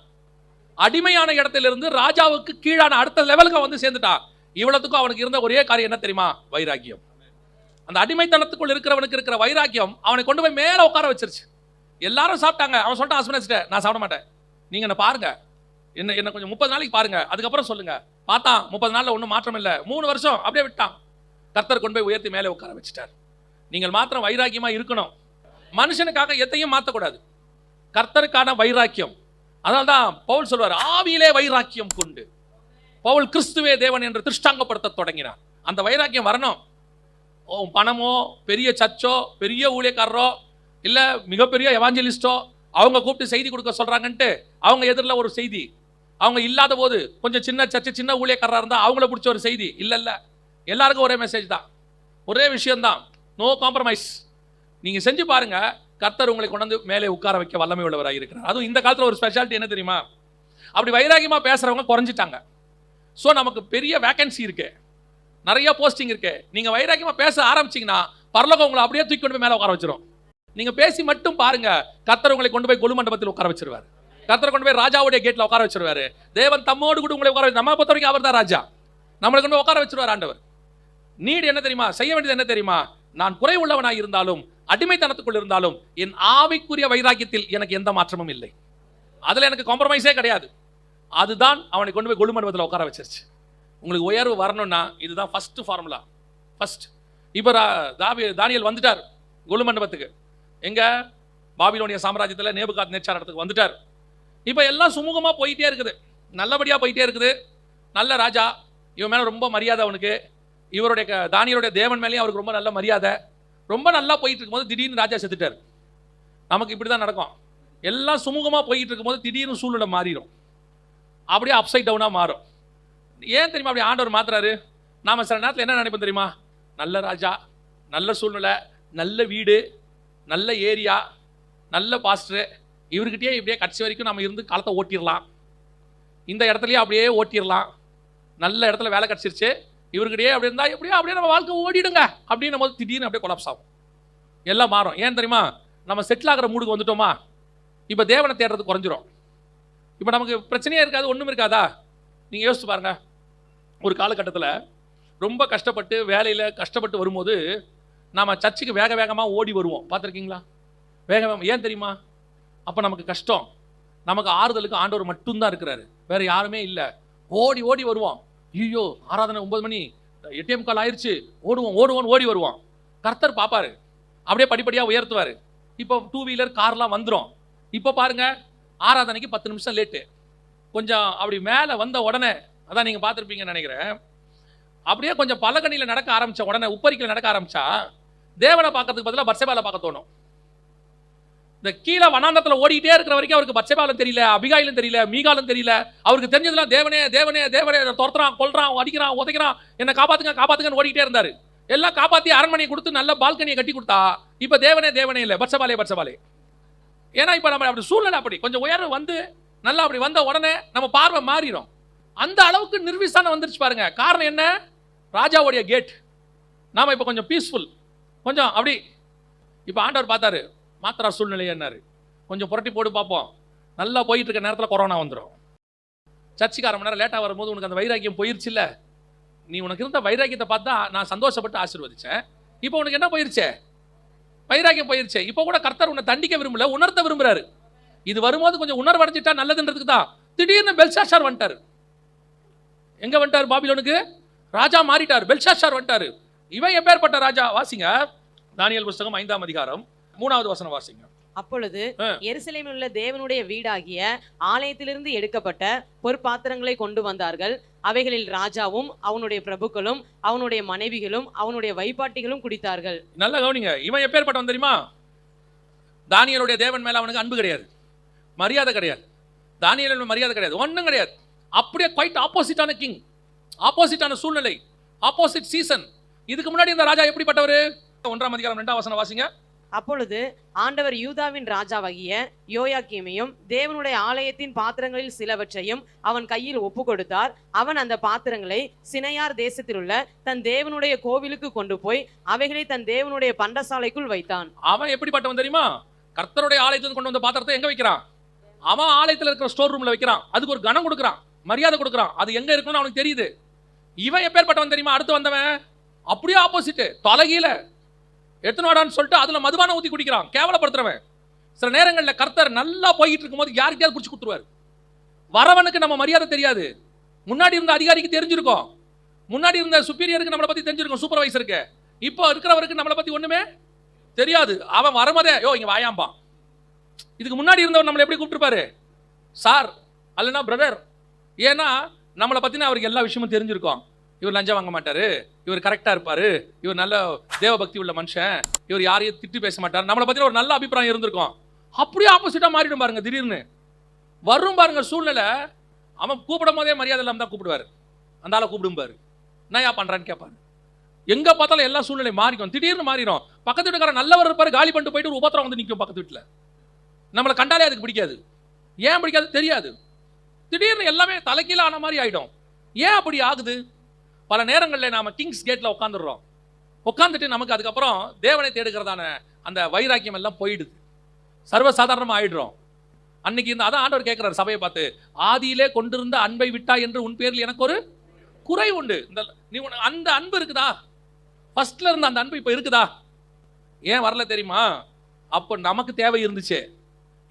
அடிமையான இடத்திலிருந்து ராஜாவுக்கு கீழான அடுத்த லெவலுக்கு வந்து சேர்ந்துட்டான். இவ்வளவுக்கும் அவனுக்கு இருந்த ஒரே காரியம் என்ன தெரியுமா? வைராக்கியம். அந்த அடிமைத்தனத்துக்குள் இருக்கிறவனுக்கு இருக்கிற வைராக்கியம் அவனை கொண்டு போய் மேல உட்கார வச்சிருச்சு. எல்லாரும் சாப்பிட்டாங்க. அவன் சொல்லிட்டான், ஹஸ்பண்ட், நான் சாப்பிட மாட்டேன், நீங்க என்ன பாருங்க, என்ன கொஞ்சம் 30 நாளைக்கு பாருங்க, அதுக்கப்புறம் சொல்லுங்க. பார்த்தான், 30 நாள்ல ஒன்றும் மாற்றம் இல்லை. 3 வருஷம் அப்படியே விட்டான். கர்த்தர் கொண்டு போய் உயர்த்தி மேலே உட்கார வச்சுட்டார். நீங்கள் மாத்திரம் வைராக்கியமா இருக்கணும். மனுஷனுக்காக எதையும் மாற்றக்கூடாது, கர்த்தருக்கான வைராக்கியம். அதனால்தான் பவுல் சொல்வார், ஆவியிலே வைராக்கியம் கொண்டு. பவுல் கிறிஸ்துவே தேவன் என்று திருஷ்டாங்கப்படுத்த தொடங்கினார். அந்த வைராக்கியம் வரணும். பணமோ, பெரிய சர்ச்சோ, பெரிய ஊழியக்காரரோ, இல்லை மிகப்பெரிய எவாஞ்சலிஸ்டோ அவங்க கூப்பிட்டு செய்தி கொடுக்க சொல்றாங்கன்ட்டு அவங்க எதிரில் ஒரு செய்தி, அவங்க இல்லாத போது கொஞ்சம் சின்ன சர்ச்சை, சின்ன ஊழியக்காரராக இருந்தால் அவங்கள பிடிச்ச ஒரு செய்தி. இல்லை, எல்லாருக்கும் ஒரே மெசேஜ் தான், ஒரே விஷயம்தான், நோ காம்ப்ரமைஸ். நீங்கள் செஞ்சு பாருங்க, கர்த்தர் உங்களை கொண்டு வந்து மேலே உட்கார வைக்க வல்லமை உள்ளவராக இருக்கிறார். அதுவும் இந்த காலத்தில் ஒரு ஸ்பெஷாலிட்டி என்ன தெரியுமா? அப்படி வைராகியமாக பேசுகிறவங்க குறைஞ்சிட்டாங்க. ஸோ நமக்கு பெரிய வேகன்சி இருக்கு, நிறைய போஸ்டிங் இருக்கு. நீங்கள் வைராகியமாக பேச ஆரம்பிச்சிங்கன்னா பரலோகம் உங்களை அப்படியே தூக்கி கொண்டு போய் மேலே உட்கார வச்சிரும். நீங்கள் பேசி மட்டும் பாருங்க, கர்த்தர் உங்களை கொண்டு போய் கொலு மண்டபத்தில் உட்கார வச்சிருவார். கர்த்தர் கொண்டு போய் ராஜாவுடைய கேட்டில் உட்கார வச்சிருவாரு. தேவன் தம்மோடு கூட உங்களை உட்கார, நம்ம பொறுத்த வரைக்கும் அவர் தான் ராஜா, நம்மளை கொண்டு உட்கார வச்சிருவார் ஆண்டவர். நீடு என்ன தெரியுமா? செய்ய வேண்டியது என்ன தெரியுமா? நான் குறை உள்ளவனாக இருந்தாலும், அடிமைத்தனத்துக்குள் இருந்தாலும், என் ஆவிக்குரிய வைராக்கியத்தில் எனக்கு எந்த மாற்றமும் இல்லை. அதில் எனக்கு காம்ப்ரமைஸே கிடையாது. அதுதான் அவனை கொண்டு போய் கொலு மண்டபத்தில் உட்கார வச்சிருச்சு. உங்களுக்கு உயர்வு வரணும்னா இதுதான் ஃபர்ஸ்ட் ஃபார்முலா. ஃபர்ஸ்ட் இப்போ தானியேல் வந்துட்டார் கொலு மண்டபத்துக்கு. எங்க? பாபிலோனிய சாம்ராஜ்யத்தில் நேபுகாத் நேச்சார் இடத்துக்கு வந்துட்டார். இப்போ எல்லாம் சுமூகமாக போயிட்டே இருக்குது, நல்லபடியாக போயிட்டே இருக்குது. நல்ல ராஜா, இவன் மேலே ரொம்ப மரியாதை அவனுக்கு. இவருடைய தானியலுடைய தேவன் மேலேயும் அவருக்கு ரொம்ப நல்ல மரியாதை. ரொம்ப நல்லா போயிட்டு இருக்கும்போது திடீர்னு ராஜா செத்துட்டார். நமக்கு இப்படி தான் நடக்கும். எல்லாம் சுமூகமாக போயிட்டு இருக்கும்போது திடீர்னு சூழ்நிலை மாறிடும், அப்படியே அப்சைட் டவுனாக மாறும். ஏன் தெரியுமா அப்படி ஆண்டவர் மாத்துறாரு? நாம் சில நேரத்தில் என்ன நினைப்போம் தெரியுமா? நல்ல ராஜா, நல்ல சூழ்நிலை, நல்ல வீடு, நல்ல ஏரியா, நல்ல பாஸ்டர், இவர்கிட்டயே இப்படியே கடைசி வரைக்கும் நம்ம இருந்து காலத்தை ஓட்டிடலாம், இந்த இடத்துலையே அப்படியே ஓட்டிடலாம், நல்ல இடத்துல வேலை கிடச்சிருச்சு, இவர்கிட்டயே அப்படி இருந்தால் எப்படியோ அப்படியே நம்ம வாழ்க்கை ஓடிடுங்க அப்படின்னும் போது திடீர்னு அப்படியே கொலாப்ஸ் ஆகும், எல்லாம் மாறும். ஏன் தெரியுமா? நம்ம செட்டில் ஆகிற மூடுக்கு வந்துட்டோமா, இப்போ தேவனை தேடுறது குறைஞ்சிரும். இப்போ நமக்கு பிரச்சனையே இருக்காது, ஒன்றும் இருக்காதா? நீங்கள் யோசிச்சு பாருங்கள். ஒரு காலகட்டத்தில் ரொம்ப கஷ்டப்பட்டு வேலையில் கஷ்டப்பட்டு வரும்போது நாம் சர்ச்சுக்கு வேக வேகமாக ஓடி வருவோம், பார்த்துருக்கீங்களா? வேக வேகம். ஏன் தெரியுமா? அப்போ நமக்கு கஷ்டம், நமக்கு ஆறுதலுக்கு ஆண்டவர் மட்டும்தான் இருக்கிறாரு, வேறு யாருமே இல்லை. ஓடி ஓடி வருவோம். ஐயோ ஆராதனை 9 மணி, ATM கால் ஆயிடுச்சு, ஓடுவோம் ஓடி வருவோம். கர்த்தர் பார்ப்பாரு, அப்படியே படிப்படியாக உயர்த்துவார். இப்போ 2 வீலர் கார்லாம் வந்துடும். இப்போ பாருங்க, ஆராதனைக்கு 10 நிமிஷம் லேட்டு. கொஞ்சம் அப்படி மேலே வந்த உடனே, அதான் நீங்கள் பார்த்துருப்பீங்கன்னு நினைக்கிறேன், அப்படியே கொஞ்சம் பலகணியில் நடக்க ஆரம்பித்த உடனே, உப்பரிக்கையில் நடக்க ஆரம்பித்தா தேவனை பார்க்கறதுக்கு பதிலாக பத்சேபாவை பார்க்க தோணும். இந்த கீழே வனாந்தத்தில் ஓடிக்கிட்டே இருக்கிற வரைக்கும் அவருக்கு பத்சேபாலும் தெரியல, அபிகாயிலும் தெரியல, மீகாலும் தெரியல. அவருக்கு தெரிஞ்சதுலாம் தேவனே தேவனே தேவனே, துரத்துறான், கொல்றான், அடிக்கிறான், உதைக்கிறான், என்னை காப்பாற்றுங்க காப்பாற்றுங்கன்னு ஓடிக்கிட்டே இருந்தார். எல்லாம் காப்பாற்றி அரண்மனையை கொடுத்து நல்ல பால்கனியை கட்டி கொடுத்தா இப்போ தேவனே தேவனே இல்லை, பத்சேபாலே. ஏன்னா இப்போ நம்ம அப்படி சூழ்நிலை, அப்படி கொஞ்சம் உயர்வு வந்து நல்லா அப்படி வந்த உடனே நம்ம பார்வை மாறிடும். அந்த அளவுக்கு நிர்விசானம் வந்துருச்சு பாருங்க. காரணம் என்ன? ராஜாவுடைய கேட். நாம இப்போ கொஞ்சம் பீஸ்ஃபுல், கொஞ்சம் அப்படி. இப்போ ஆண்டவர் பார்த்தாரு, மாத்திரா சூழ்நிலை என்னாரு, கொஞ்சம் புரட்டி போட்டு பார்ப்போம். நல்லா போயிட்டு இருக்க நேரத்தில் கொரோனா வந்துடும். சர்ச்சுக்கு 1/2 மணி நேரம் லேட்டாக வரும்போது உனக்கு அந்த வைராக்கியம் போயிருச்சு இல்லை? நீ உனக்கு இருந்த வைராக்கியத்தை பார்த்தா நான் சந்தோஷப்பட்டு ஆசீர்வதிச்சேன். இப்போ உனக்கு என்ன போயிருச்சே? வைராக்கியம் போயிருச்சு. இப்போ கூட கர்த்தர் உன்னை தண்டிக்க விரும்பல, உணர்த்த விரும்புறாரு. இது வரும்போது கொஞ்சம் உணர்வு அடைஞ்சிட்டா நல்லதுன்றதுக்கு தான். திடீர்னு பெல்ஷாஷார் வந்துட்டாரு. எங்க வந்துட்டார்? பாபிலோனுக்கு ராஜா மாறிட்டார். பெல்ஷாஷார் வந்துட்டாரு. இவன் எப்பேற்பட்ட ராஜா? வாசிங்க, தானியேல் புஸ்தகம் 5ஆம் அதிகாரம் 3வது வசனம் வாசிங்க. அப்பொழுது எருசலேமில் உள்ள தேவனுடைய வீடாகிய ஆலயத்திலிருந்து எடுக்கப்பட்ட பொற்பாத்திரங்களை கொண்டு வந்தார்கள். அவைகளில் ராஜாவும் அவனுடைய பிரபுக்களும் அவனுடைய மனைவிகளும் அவனுடைய வைப்பாட்டிகளும் குடித்தார்கள். நல்ல கவனிங்க, இவன் எப்பேற்பட்டவன் தெரியுமா? தானியேலுடைய தேவன் மேல அவனுக்கு அன்பு கிடையாது, மரியாதை கிடையாது. தானியேலுடைய மரியாதை கிடையாது, ஒன்றும் கிடையாது. அப்படியே குவைட் ஆப்போசிட்டான கிங், ஆப்போசிட்டான சூழ்நிலை, ஆப்போசிட் சீசன். இதுக்கு முன்னாடி இந்த ராஜா எப்படிப்பட்டவர்? 1ஆம் அதிகாரம் 2ஆம் வசனம் வாசிங்க. அப்பொழுது ஆண்டவர் யூதாவின் ராஜாவாகிய யோயாக்கீமையும் தேவனுடைய ஆலயத்தின் பாத்திரங்களில் சிலவற்றையும் அவன் கையில் ஒப்பு கொடுத்தார். அவன் அந்த பாத்திரங்களை சினையார் தேசத்தில் உள்ள தன் தேவனுடைய கோவிலுக்கு கொண்டு போய் அவைகளை தன் தேவனுடைய பண்டசாலைக்குள் வைத்தான். அவன் எப்படிப்பட்டவன் தெரியுமா? கர்த்தருடைய ஆலயத்தில் கொண்டு வந்த பாத்திரத்தை எங்க வைக்கிறான்? அவன் ஆலயத்தில் இருக்கிற ஸ்டோர் ரூம்ல வைக்கிறான். அதுக்கு ஒரு கனம் கொடுக்குறான், மரியாதை கொடுக்குறான். அது எங்க இருக்குன்னு அவனுக்கு தெரியுது. இவன் எப்பேற்பட்டவன் தெரியுமா? அடுத்து வந்தவன் அப்படியே ஆப்போசிட், தலைகீழ எடுத்துனாடான்னு சொல்லிட்டு அதுல மதுபானம் ஊற்றி குடிக்கிறான், கேவலப்படுத்துறவன். சில நேரங்களில் கர்த்தர் நல்லா போயிட்டு இருக்கும்போது யாருக்கையாவது பிடிச்சி கொடுத்துருவார். வரவனுக்கு நம்ம மரியாதை தெரியாது, முன்னாடி இருந்த அதிகாரிக்கு தெரிஞ்சிருக்கும், முன்னாடி இருந்த சுப்பீரியருக்கு நம்மளை பத்தி தெரிஞ்சிருக்கும், சூப்பர்வைசருக்கு. இப்போ இருக்கிறவருக்கு நம்மளை பத்தி ஒண்ணுமே தெரியாது. அவன் வரும்போதே யோ இங்க வாயாம்பான். இதுக்கு முன்னாடி இருந்தவர் நம்மளை எப்படி கூப்பிட்டுருப்பாரு? Sir அல்லனா brother. ஏன்னா நம்மளை பத்தின அவருக்கு எல்லா விஷயமும் தெரிஞ்சிருக்கும். இவர் லஞ்சம் வாங்க மாட்டாரு, இவர் கரெக்டாக இருப்பார், இவர் நல்ல தேவபக்தி உள்ள மனுஷன், இவர் யாரையும் திட்டி பேச மாட்டார், நம்மளை பற்றின ஒரு நல்ல அபிப்பிராயம் இருந்திருக்கும். அப்படியே ஆப்போசிட்டாக மாறிடும் பாருங்க. திடீர்னு வரும் பாருங்க சூழ்நிலை. அவன் கூப்பிடும் போதே மரியாதை இல்லாமல் தான் கூப்பிடுவார். அந்த ஆளை கூப்பிடும்பாரு, நான் ஏன் பண்ணுறான்னு கேட்பாரு. எங்க பார்த்தாலும் எல்லா சூழ்நிலை மாறிக்கும், திடீர்னு மாறிடும். பக்கத்து வீட்டுக்காரன் நல்லவர் இருப்பாரு, காலி பண்ணிட்டு போயிட்டு ஒரு உபத்திரம் வந்து நிற்கும் பக்கத்து வீட்டில். நம்மளை கண்டாலே அதுக்கு பிடிக்காது. ஏன் பிடிக்காது தெரியாது. திடீர்னு எல்லாமே தலைக்கீழ ஆன மாதிரி ஆயிடும். ஏன் அப்படி ஆகுது? பல நேரங்களில் நாம கிங்ஸ் கேட்ல உட்காந்துடுறோம். உட்காந்துட்டு நமக்கு அதுக்கப்புறம் தேவனை தேடுகிறதான அந்த வைராக்கியம் எல்லாம் போயிடுது, சர்வசாதாரணமாக ஆயிடுறோம். அன்னைக்கு இந்த அதான் ஆண்டவர் கேட்கிறார் சபையை பார்த்து, ஆதியிலே கொண்டிருந்த அன்பை விட்டா என்று உன் பேரில் எனக்கு ஒரு குறை உண்டு. இந்த நீ அந்த அன்பு இருக்குதா? ஃபர்ஸ்ட்ல இருந்த அந்த அன்பு இப்போ இருக்குதா? ஏன் வரல தெரியுமா? அப்போ நமக்கு தேவை இருந்துச்சு.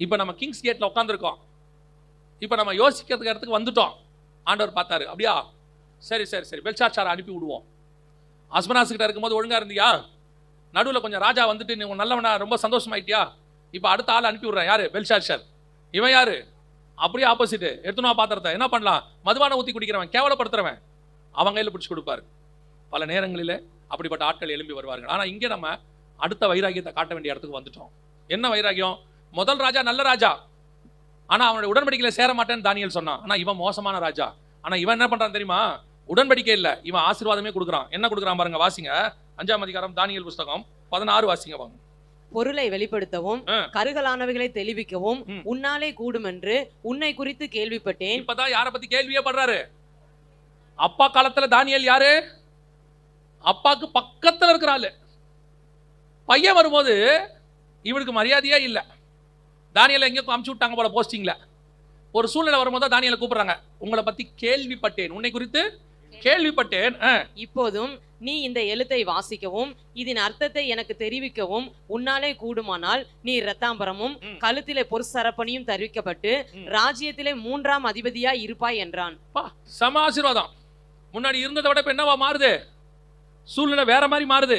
இப்போ நம்ம கிங்ஸ் கேட்ல உட்காந்துருக்கோம். இப்போ நம்ம யோசிக்கிறதுக்கு இடத்துக்கு வந்துட்டோம். ஆண்டவர் பார்த்தாரு, அப்படியா, சரி சரி சரி பெல்ஷாத்சாரை அனுப்பி விடுவோம். அஸ்மனாஸ்கிட்ட இருக்கும்போது ஒழுங்கா இருந்தியா? நடுவில் கொஞ்சம் ராஜா வந்துட்டு நீ நல்லவனா ரொம்ப சந்தோஷமாயிட்டியா? இப்போ அடுத்த ஆள் அனுப்பி விடுறேன். யாரு? பெல்ஷாத்சார். இவன் யாரு? அப்படியே ஆப்போசிட். எடுத்துனா பாத்திரத்தை என்ன பண்ணலாம்? மதுபானம் ஊற்றி குடிக்கிறவன், கேவலப்படுத்துறவன், அவங்க கையில் பிடிச்சி கொடுப்பாரு. பல நேரங்களில் அப்படிப்பட்ட ஆட்கள் எழும்பி வருவார்கள். ஆனால் இங்கே நம்ம அடுத்த வைராகியத்தை காட்ட வேண்டிய இடத்துக்கு வந்துட்டோம். என்ன வைராகியம்? முதல் ராஜா நல்ல ராஜா, ஆனால் அவனுடைய உடன்படிக்கையில் சேர மாட்டேன்னு தானியேல் சொன்னான். ஆனால் இவன் மோசமான ராஜா. ஆனால் இவன் என்ன பண்ணுறான் தெரியுமா? உடன்படிக்கை இல்லை, இவன் ஆசீர்வாதமே கொடுக்குறான். என்ன கொடுக்குறான் பாருங்க, வாசிங்க 5ஆம் அதிகாரம் தானியேல் புஸ்தகம் 16 வாசிங்க வாங்க. பொருளை வெளிப்படுத்தவும் கருகலானவைகளை தெளிவிக்கவும் உன்னாலே கூடும் என்று உன்னை குறித்து கேள்விப்பட்டேன். இப்பதான் யாரை பத்தி கேள்வியே படுறாரு? அப்பா காலத்துல தானியேல் யாரு? அப்பாக்கு பக்கத்துல இருக்கிறாள். பையன் வரும்போது இவனுக்கு மரியாதையே இல்லை. தானியேலை எங்கேயும் அமுச்சு விட்டாங்க போல போஸ்டிங்ல. ஒரு சூழ்நிலை வரும்போது தான் தானியேலை கூப்பிடுறாங்க, உங்களை பத்தி கேள்விப்பட்டேன், உன்னை குறித்து கேள்விப்பட்டேன். இப்போதும் நீ இந்த எழுத்தை வாசிக்கவும் இதன் அர்த்தத்தை எனக்கு தெரிவிக்கவும் உன்னாலே கூடுமானால் நீ இரத்தாம்பரமும் கழுத்திலே பொற்சரப்பணியும் தரிவிக்கப்பட்டு ராஜ்யத்திலே 3ஆம் அதிபதியாய் இருப்பாய் என்றான். சம ஆசீர்வாதம். முன்னாடி இருந்ததை விட இப்ப என்னவா மாறுது? சூழ்நிலை வேற மாதிரி மாறுது.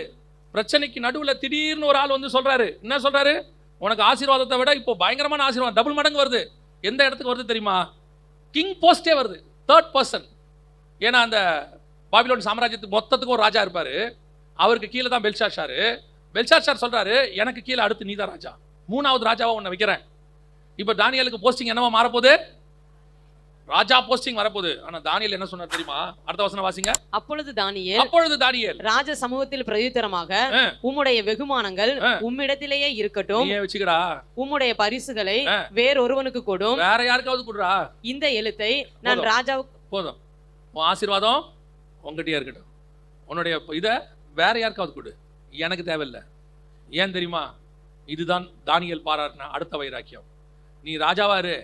பிரச்சனைக்கு நடுவில் திடீர்னு ஒரு ஆள் வந்து சொல்றாரு. என்ன சொல்றாரு? உனக்கு ஆசீர்வாதத்தை விட இப்போ பயங்கரமான ஆசீர்வாதம் டபுள் மடங்கு வருது. எந்த இடத்துக்கு வருது தெரியுமா? கிங் போஸ்டே வருது, 3rd பர்சன். ஏன்னா அந்த பாபிலோன் சாம்ராஜ்யத்துக்கு மொத்தத்துக்கு ஒரு ராஜா இருப்பாரு, அவருக்கு கீழே தான் பெல்ஷாத்சார். பெல்ஷாத்சார் சொல்றாரு, எனக்கு கீழே அடுத்து நீ தான் ராஜா, 3வது ராஜாவா உன்னை வைக்கிறேன். இப்போ தானியேலுக்கு போஸ்டிங் என்னவா மாறப்போகுது? ராஜா போஸ்டிங் வரப்போகுது. ஆனா தானியேல் என்ன சொன்னார் தெரியுமா? அடுத்த வசனம் வாசிங்க. அப்பொழுது தானியேல் ராஜ சமூகத்தில் பிரதியுத்தரமாக, உம்முடைய வெகுமானங்கள் உம்மிடத்திலேயே இருக்கட்டும், வச்சுக்கடா, உம்முடைய பரிசுகளை வேறொருவனுக்கு கொடும், வேற யாருக்காவது கொடுறா, இந்த எழுத்தை நான் ராஜாவுக்கு போதும், உன் ஆசீர்வாதம் உங்ககிட்டயே இருக்கட்டும், உன்னுடைய இதை வேற யாருக்காவது கொடு, எனக்கு தேவையில்லை. ஏன் தெரியுமா? இதுதான் தானியேல் பாராட்டின அடுத்த வைராக்கியம். நீ ராஜாவாரு,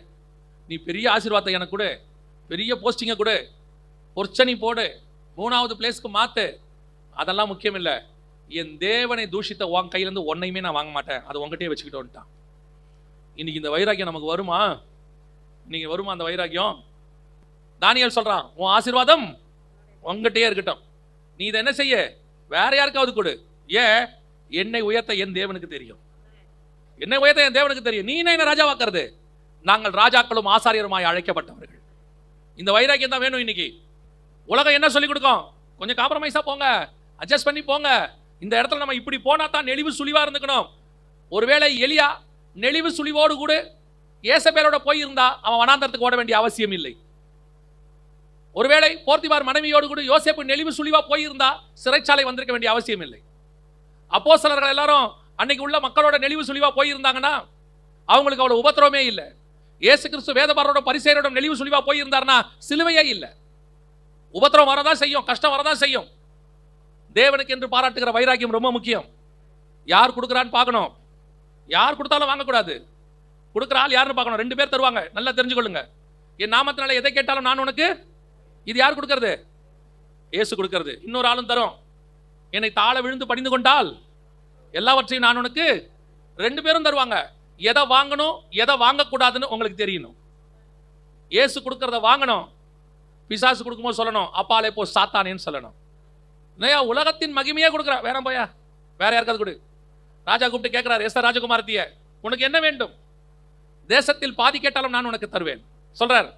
நீ பெரிய ஆசீர்வாதத்தை எனக்கு கொடு, பெரிய போஸ்டிங்கை கொடு, பொற்சனி போடு, 3வது பிளேஸ்க்கு மாத்து, அதெல்லாம் முக்கியம் இல்லை. என் தேவனை தூஷித்த உன் கையிலேருந்து ஒன்னையுமே நான் வாங்க மாட்டேன், அதை உங்ககிட்டயே வச்சுக்கிட்டு வந்துட்டான். இன்னைக்கு இந்த வைராக்கியம் நமக்கு வருமா? இன்னைக்கு வருமா அந்த வைராக்கியம்? தானியேல் சொல்றான், உன் ஆசீர்வாதம் உங்ககிட்டயே இருக்கட்டும், நீ இதை என்ன செய்ய, வேற யாருக்காவது கொடு. ஏன்? என்னை உயர்த்த என் தேவனுக்கு தெரியும், என்னை உயர்த்த என் தேவனுக்கு தெரியும். நீ என்ன ராஜாவாக்குறது? நாங்கள் ராஜாக்களும் ஆசாரியருமாய் அழைக்கப்பட்டவர்கள். இந்த வைராக்கியம் தான் வேணும் இன்னைக்கு. உலகம் என்ன சொல்லிக் கொடுக்கும்? கொஞ்சம் காம்ப்ரமைஸா போங்க, அட்ஜஸ்ட் பண்ணி போங்க, இந்த இடத்துல நம்ம இப்படி போனா தான் நெளிவு சுழிவா இருந்துக்கணும். ஒருவேளை எலியா நெளிவு சுழிவோடு கூட ஏசபேலோட போய் இருந்தா அவன் வனாந்தரத்துக்கு ஓட வேண்டிய அவசியம் இல்லை. ஒருவேளை போர்த்திபார் மனைவியோடு கூட யோசேப்பு நெளிவு சுழிவா போயிருந்தா சிறைச்சாலை வந்திருக்க வேண்டிய அவசியம் இல்லை. அப்போஸ்தலர்கள் எல்லாரும் அன்னைக்கு உள்ள மக்களோட நெளிவு சுழிவா போயிருந்தாங்கன்னா அவங்களுக்கு அவ்வளவு உபத்திரவமே இல்லை. இயேசு கிறிஸ்து வேதபாரரோட பரிசேயரோட நெளிவு சுழிவா போயிருந்தார்னா சிலுவையே இல்லை. உபத்திரம் வரதான் செய்யும், கஷ்டம் வரதான் செய்யும். தேவனுக்கு என்று பாராட்டுகிற வைராக்கியம் ரொம்ப முக்கியம். யார் கொடுக்குறான்னு பார்க்கணும், யார் கொடுத்தாலும் வாங்கக்கூடாது. கொடுக்குற ஆள் யாருன்னு பார்க்கணும். 2 பேர் தருவாங்க, நல்லா தெரிஞ்சுக்கொள்ளுங்க. என் நாமத்தினால எதை கேட்டாலும் நான் உனக்கு, இது யார் கொடுக்கறது? இயேசு கொடுக்கறது. இன்னொரு ஆளும் தரும், என்னை தாழ விழுந்து பணிந்து கொண்டால் எல்லாவற்றையும் நான் உனக்கு. 2 பேரும் தருவாங்க. எதை வாங்கணும் எதை வாங்கக்கூடாதுன்னு உங்களுக்கு தெரியணும். இயேசு கொடுக்கறத வாங்கணும், பிசாசு கொடுக்கும்போது சொல்லணும், அப்பாலே போ சாத்தானேன்னு சொல்லணும். உலகத்தின் மகிமையே கொடுக்குறா, வேணாம் போயா, வேற யாருக்காவது கொடு. ராஜா கூப்பிட்டு கேட்கிறார், எஸ்தர் ராஜகுமாரத்திய, உனக்கு என்ன வேண்டும்? தேசத்தில் பாதி கேட்டாலும் நான் உனக்கு தருவேன் சொல்றார்.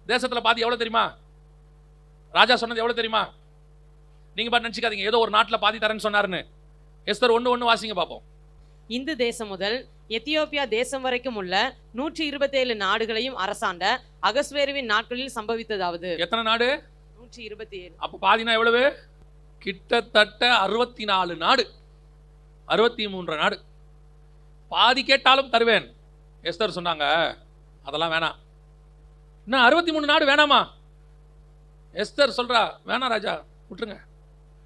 தேசத்துல பாதி எவ்வளவு தெரியுமா? ராஜா சொன்னது எவ்வளவு தெரியுமா? நீங்க பாட்டு நினைச்சுக்காதீங்க ஏதோ ஒரு நாட்டில் பாதி தரேன்னு சொன்னாருன்னு. எஸ்தர் 1:1 வாசிங்க பார்ப்போம். இந்து தேசம் முதல் எத்தியோப்பியா தேசம் வரைக்கும் உள்ள 127 நாடுகளையும் அரசாண்ட அகஸ்வேருவின் நாட்களில் சம்பவித்ததாவது. எத்தனை நாடு? 127. அப்ப பாதினா எவ்வளவு? கிட்டத்தட்ட 64 நாடு, 63 நாடு. பாதி கேட்டாலும் தருவேன். எஸ்தர் சொன்னாங்க, அதெல்லாம் வேணாம். என்ன 63 நாடு வேணாமா? எஸ்தர் சொல்றா, வேணாம் ராஜா, விட்டுருங்க.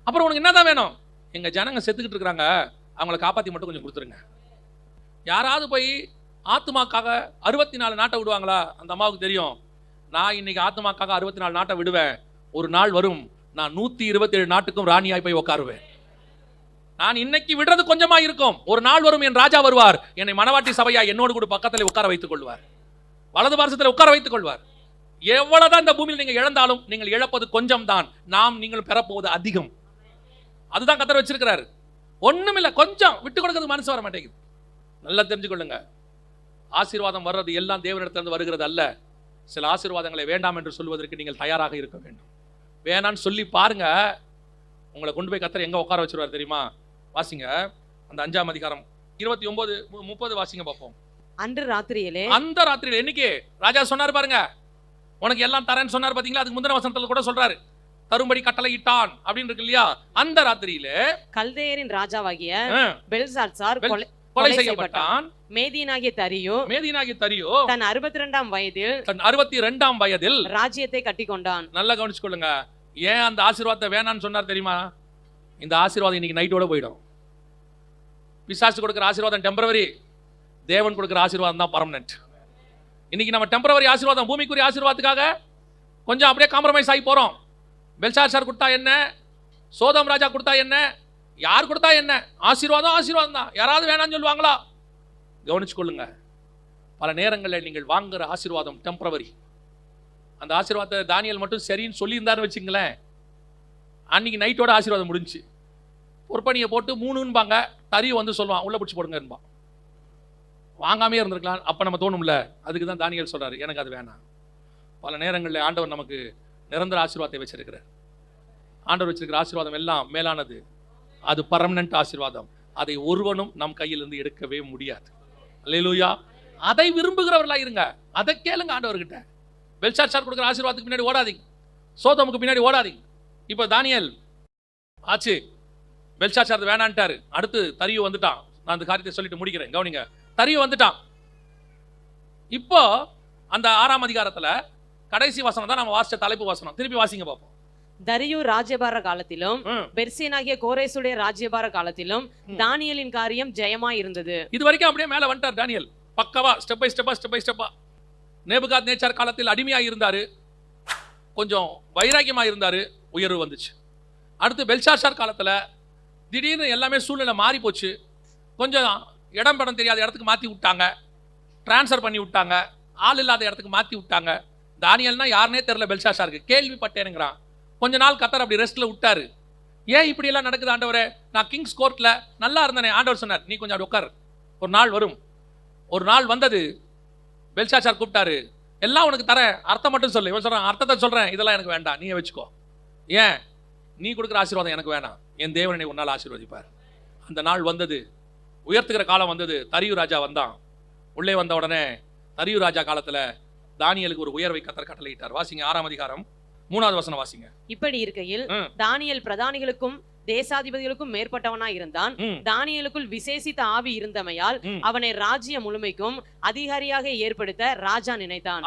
அப்புறம் உனக்கு என்னதான் வேணும்? எங்க ஜனங்க செத்துக்கிட்டு இருக்கிறாங்க, அவங்கள காப்பாற்றி மட்டும் கொஞ்சம் கொடுத்துருங்க. யாராவது போய் ஆத்துமாக்காக 64 நாட்டை விடுவாங்களா? அந்த அம்மாவுக்கு தெரியும், நான் இன்னைக்கு ஆத்துமாக்காக 64 நாட்டை விடுவேன். ஒரு நாள் வரும், நான் 127 நாட்டுக்கும் ராணியாய் போய் உட்காருவேன். நான் இன்னைக்கு விடுறது கொஞ்சமா இருக்கும், ஒரு நாள் வரும் என் ராஜா வருவார், என்னை மணவாட்டி சபையா என்னோடு கூட பக்கத்தில் உட்கார வைத்துக் கொள்வார், வலது பார்சத்தில் உட்கார வைத்துக் கொள்வார். எவ்வளவுதான் இந்த பூமியில் நீங்க இழந்தாலும் நீங்கள் இழப்பது கொஞ்சம் தான், நீங்கள் பெறப்போவது அதிகம். அதுதான் கர்த்தர் வச்சிருக்கிறாரு. ஒண்ணுமில்ல, கொஞ்சம் விட்டு கொடுக்கிறது மனசு வர மாட்டேங்குது. நல்லா தெரிஞ்சுக்கொள்ளுங்க, ஆசீர்வாதம் வர்றது எல்லாம் தேவனிடத்திலிருந்து வருகிறது அல்ல. சில ஆசீர்வாதங்களை வேண்டாம் என்று சொல்வதற்கு நீங்கள் தயாராக இருக்க வேண்டும். வேணான்னு சொல்லி பாருங்க, உங்களை கொண்டு போய் கர்த்தர் எங்க உட்கார வச்சிருவார் தெரியுமா? வாசிங்க அந்த 5ஆம் அதிகாரம் 29, 30 வாசிங்க பார்ப்போம். அந்த ராத்திரியிலே இன்னைக்கு ராஜா சொன்னார் பாருங்க, உனக்கு எல்லாம் தரேன்னு சொன்னார் பாத்தீங்களா? அதுக்கு முந்தின வசனத்துல கூட சொல்றாரு, தரும்படி கட்டளை இட்டான் அப்படின்னு இருக்கு இல்லையா? அந்த ராத்திரியிலே கல்தேயரின் ராஜாவாகிய பெல்சாத்சார் கொலை செய்யப்பட்டான். மேதியனாகிய தரியோ தன் 62ஆம் வயதில் ராஜ்யத்தை கட்டி கொண்டான். நல்லா கவனிச்சுக்கொள்ளுங்க. ஏன் அந்த ஆசீர்வாதத்தை வேணான்னு சொன்னார் தெரியுமா? இந்த ஆசீர்வாதம் இன்னைக்கு நைட்டோட போயிடும். பிசாசு கொடுக்கிற ஆசீர்வாதம் டெம்பரவரி, தேவன் கொடுக்கிற ஆசீர்வாதம் தான் பர்மனன்ட். இன்னைக்கு நம்ம டெம்பரவரி ஆசீர்வாதம், பூமிக்குரிய ஆசீர்வாதத்துக்காக கொஞ்சம் அப்படியே காம்ப்ரமைஸ் ஆகி போறோம். பெல்ஷாத்சார் கொடுத்தா என்ன, சோதம் ராஜா கொடுத்தா என்ன, யார் கொடுத்தா என்ன, ஆசீர்வாதம் தான். யாராவது வேணாம்னு சொல்லுவாங்களா? கவனிச்சுக்கொள்ளுங்க, பல நேரங்களில் நீங்கள் வாங்குற ஆசீர்வாதம் டெம்பரவரி. அந்த ஆசீர்வாதத்தை தானியேல் மட்டும் சரின்னு சொல்லியிருந்தாருன்னு வச்சுங்களேன், அன்னைக்கு நைட்டோட ஆசீர்வாதம் முடிஞ்சு. பொறுப்பணியை போட்டு 3ன்பாங்க, தறியை வந்து சொல்லுவான், உள்ள பிடிச்சி போடுங்கன்பா. வாங்காமே இருந்திருக்கலாம். அப்போ நம்ம தோணும்ல, அதுக்கு தான் தானியேல் சொல்றாரு, எனக்கு அது வேணாம். பல நேரங்களில் ஆண்டவர் நமக்கு நிரந்தர ஆசீர்வாதத்தை வச்சிருக்கிறார். ஆண்டவர் வச்சிருக்கிற ஆசீர்வாதம் எல்லாம் மேலானது, அது பர்மனன்ட் ஆசீர்வாதம். அதை ஒருவனும் நம் கையிலிருந்து எடுக்கவே முடியாது. அல்லேலூயா. அதை விரும்புகிறவர்களா இருங்க, அதை கேளுங்க ஆண்டவர்கிட்ட. பெல்ஷாத்சார் கொடுக்குற ஆசீர்வாதத்துக்கு பின்னாடி ஓடாதீங்க, சோதமுக்கு பின்னாடி ஓடாதீங்க. இப்போ தானியேல் ஆச்சு, பெல்ஷாத்சார் வேணான்ட்டாரு. அடுத்து தரியு வந்துட்டான். நான் அந்த காரியத்தை சொல்லிட்டு முடிக்கிறேன், கவனிங்க. தரியு வந்துட்டான். இப்போ அந்த 6ஆம் அதிகாரத்துல கடைசி வசனம் தான் நம்ம வாசிச்ச தலைப்பு வசனம். திருப்பி வாசிங்க பார்ப்போம். தரியு ராஜ்யபார காலத்திலும் பெர்சியனாகிய கோரேசுடைய ராஜ்யபார காலத்திலும் தானியேலின் காரியம் ஜெயமா இருந்தது. இது வரைக்கும் அப்படியே மேல வந்துட்டார் தானியேல், பக்கவா ஸ்டெப் பை ஸ்டெப்பா. நேபுகாத்நேச்சார் காலத்தில் அடிமையாக இருந்தாரு, கொஞ்சம் வைராக்கியமா இருந்தாரு, உயர்வு வந்துச்சு. அடுத்து பெல்ஷாத்சார் காலத்துல திடீர்னு எல்லாமே சூழ்நிலை மாறி போச்சு. கொஞ்சம் இடம் படம் தெரியாத இடத்துக்கு மாற்றி விட்டாங்க, டிரான்ஸ்ஃபர் பண்ணி விட்டாங்க, ஆள் இல்லாத இடத்துக்கு மாற்றி விட்டாங்க. தானியேல்னா யாருனே தெரியல பெல்ஷாத்சாருக்கு, கேள்விப்பட்டேனுங்கிறான். கொஞ்ச நாள் கர்த்தர் அப்படி ரெஸ்ட்ல விட்டாரு. ஏன் இப்படி எல்லாம் நடக்குது ஆண்டவரே? நான் கிங்ஸ் கோர்ட்ல நல்லா இருந்தேனே. ஆண்டவர் சொன்னார், நீ கொஞ்சம் அப்படி உட்கார், ஒரு நாள் வரும். ஒரு நாள் வந்தது, பெல்ஷாத்சார் கூப்பிட்டாரு, எல்லாம் உனக்கு தரேன், அர்த்தம் மட்டும் சொல்லு. இவன் சொல்றான், அர்த்தத்தை சொல்றேன், இதெல்லாம் எனக்கு வேண்டாம், நீயே வச்சுக்கோ. ஏன்? நீ கொடுக்குற ஆசீர்வாதம் எனக்கு வேணாம், என் தேவனை உன்னால் ஆசீர்வதிப்பார். அந்த நாள் வந்தது, உயர்த்துகிற காலம் வந்தது. தரியு ராஜா வந்தான். உள்ளே வந்த உடனே தரியு ராஜா காலத்துல தானியேலுக்கு ஒரு உயர்வை கர்த்தர் கட்டளையிட்டார். வாசிங்க 6ஆம் அதிகாரம் 3வது வசனம் வாசிங்க. இப்படி இருக்கையில் தானியேல் பிரதானிகளுக்கும் தேசாதிபதிகளுக்கும் மேற்பட்டவனாய் இருந்தான். தானியேலுக்குள் விசேஷித்த ஆவி இருந்தமையால் அவனை ராஜ்ய முழுமைக்கும் அதிகாரியாக ஏற்படுத்த ராஜா நினைத்தான்.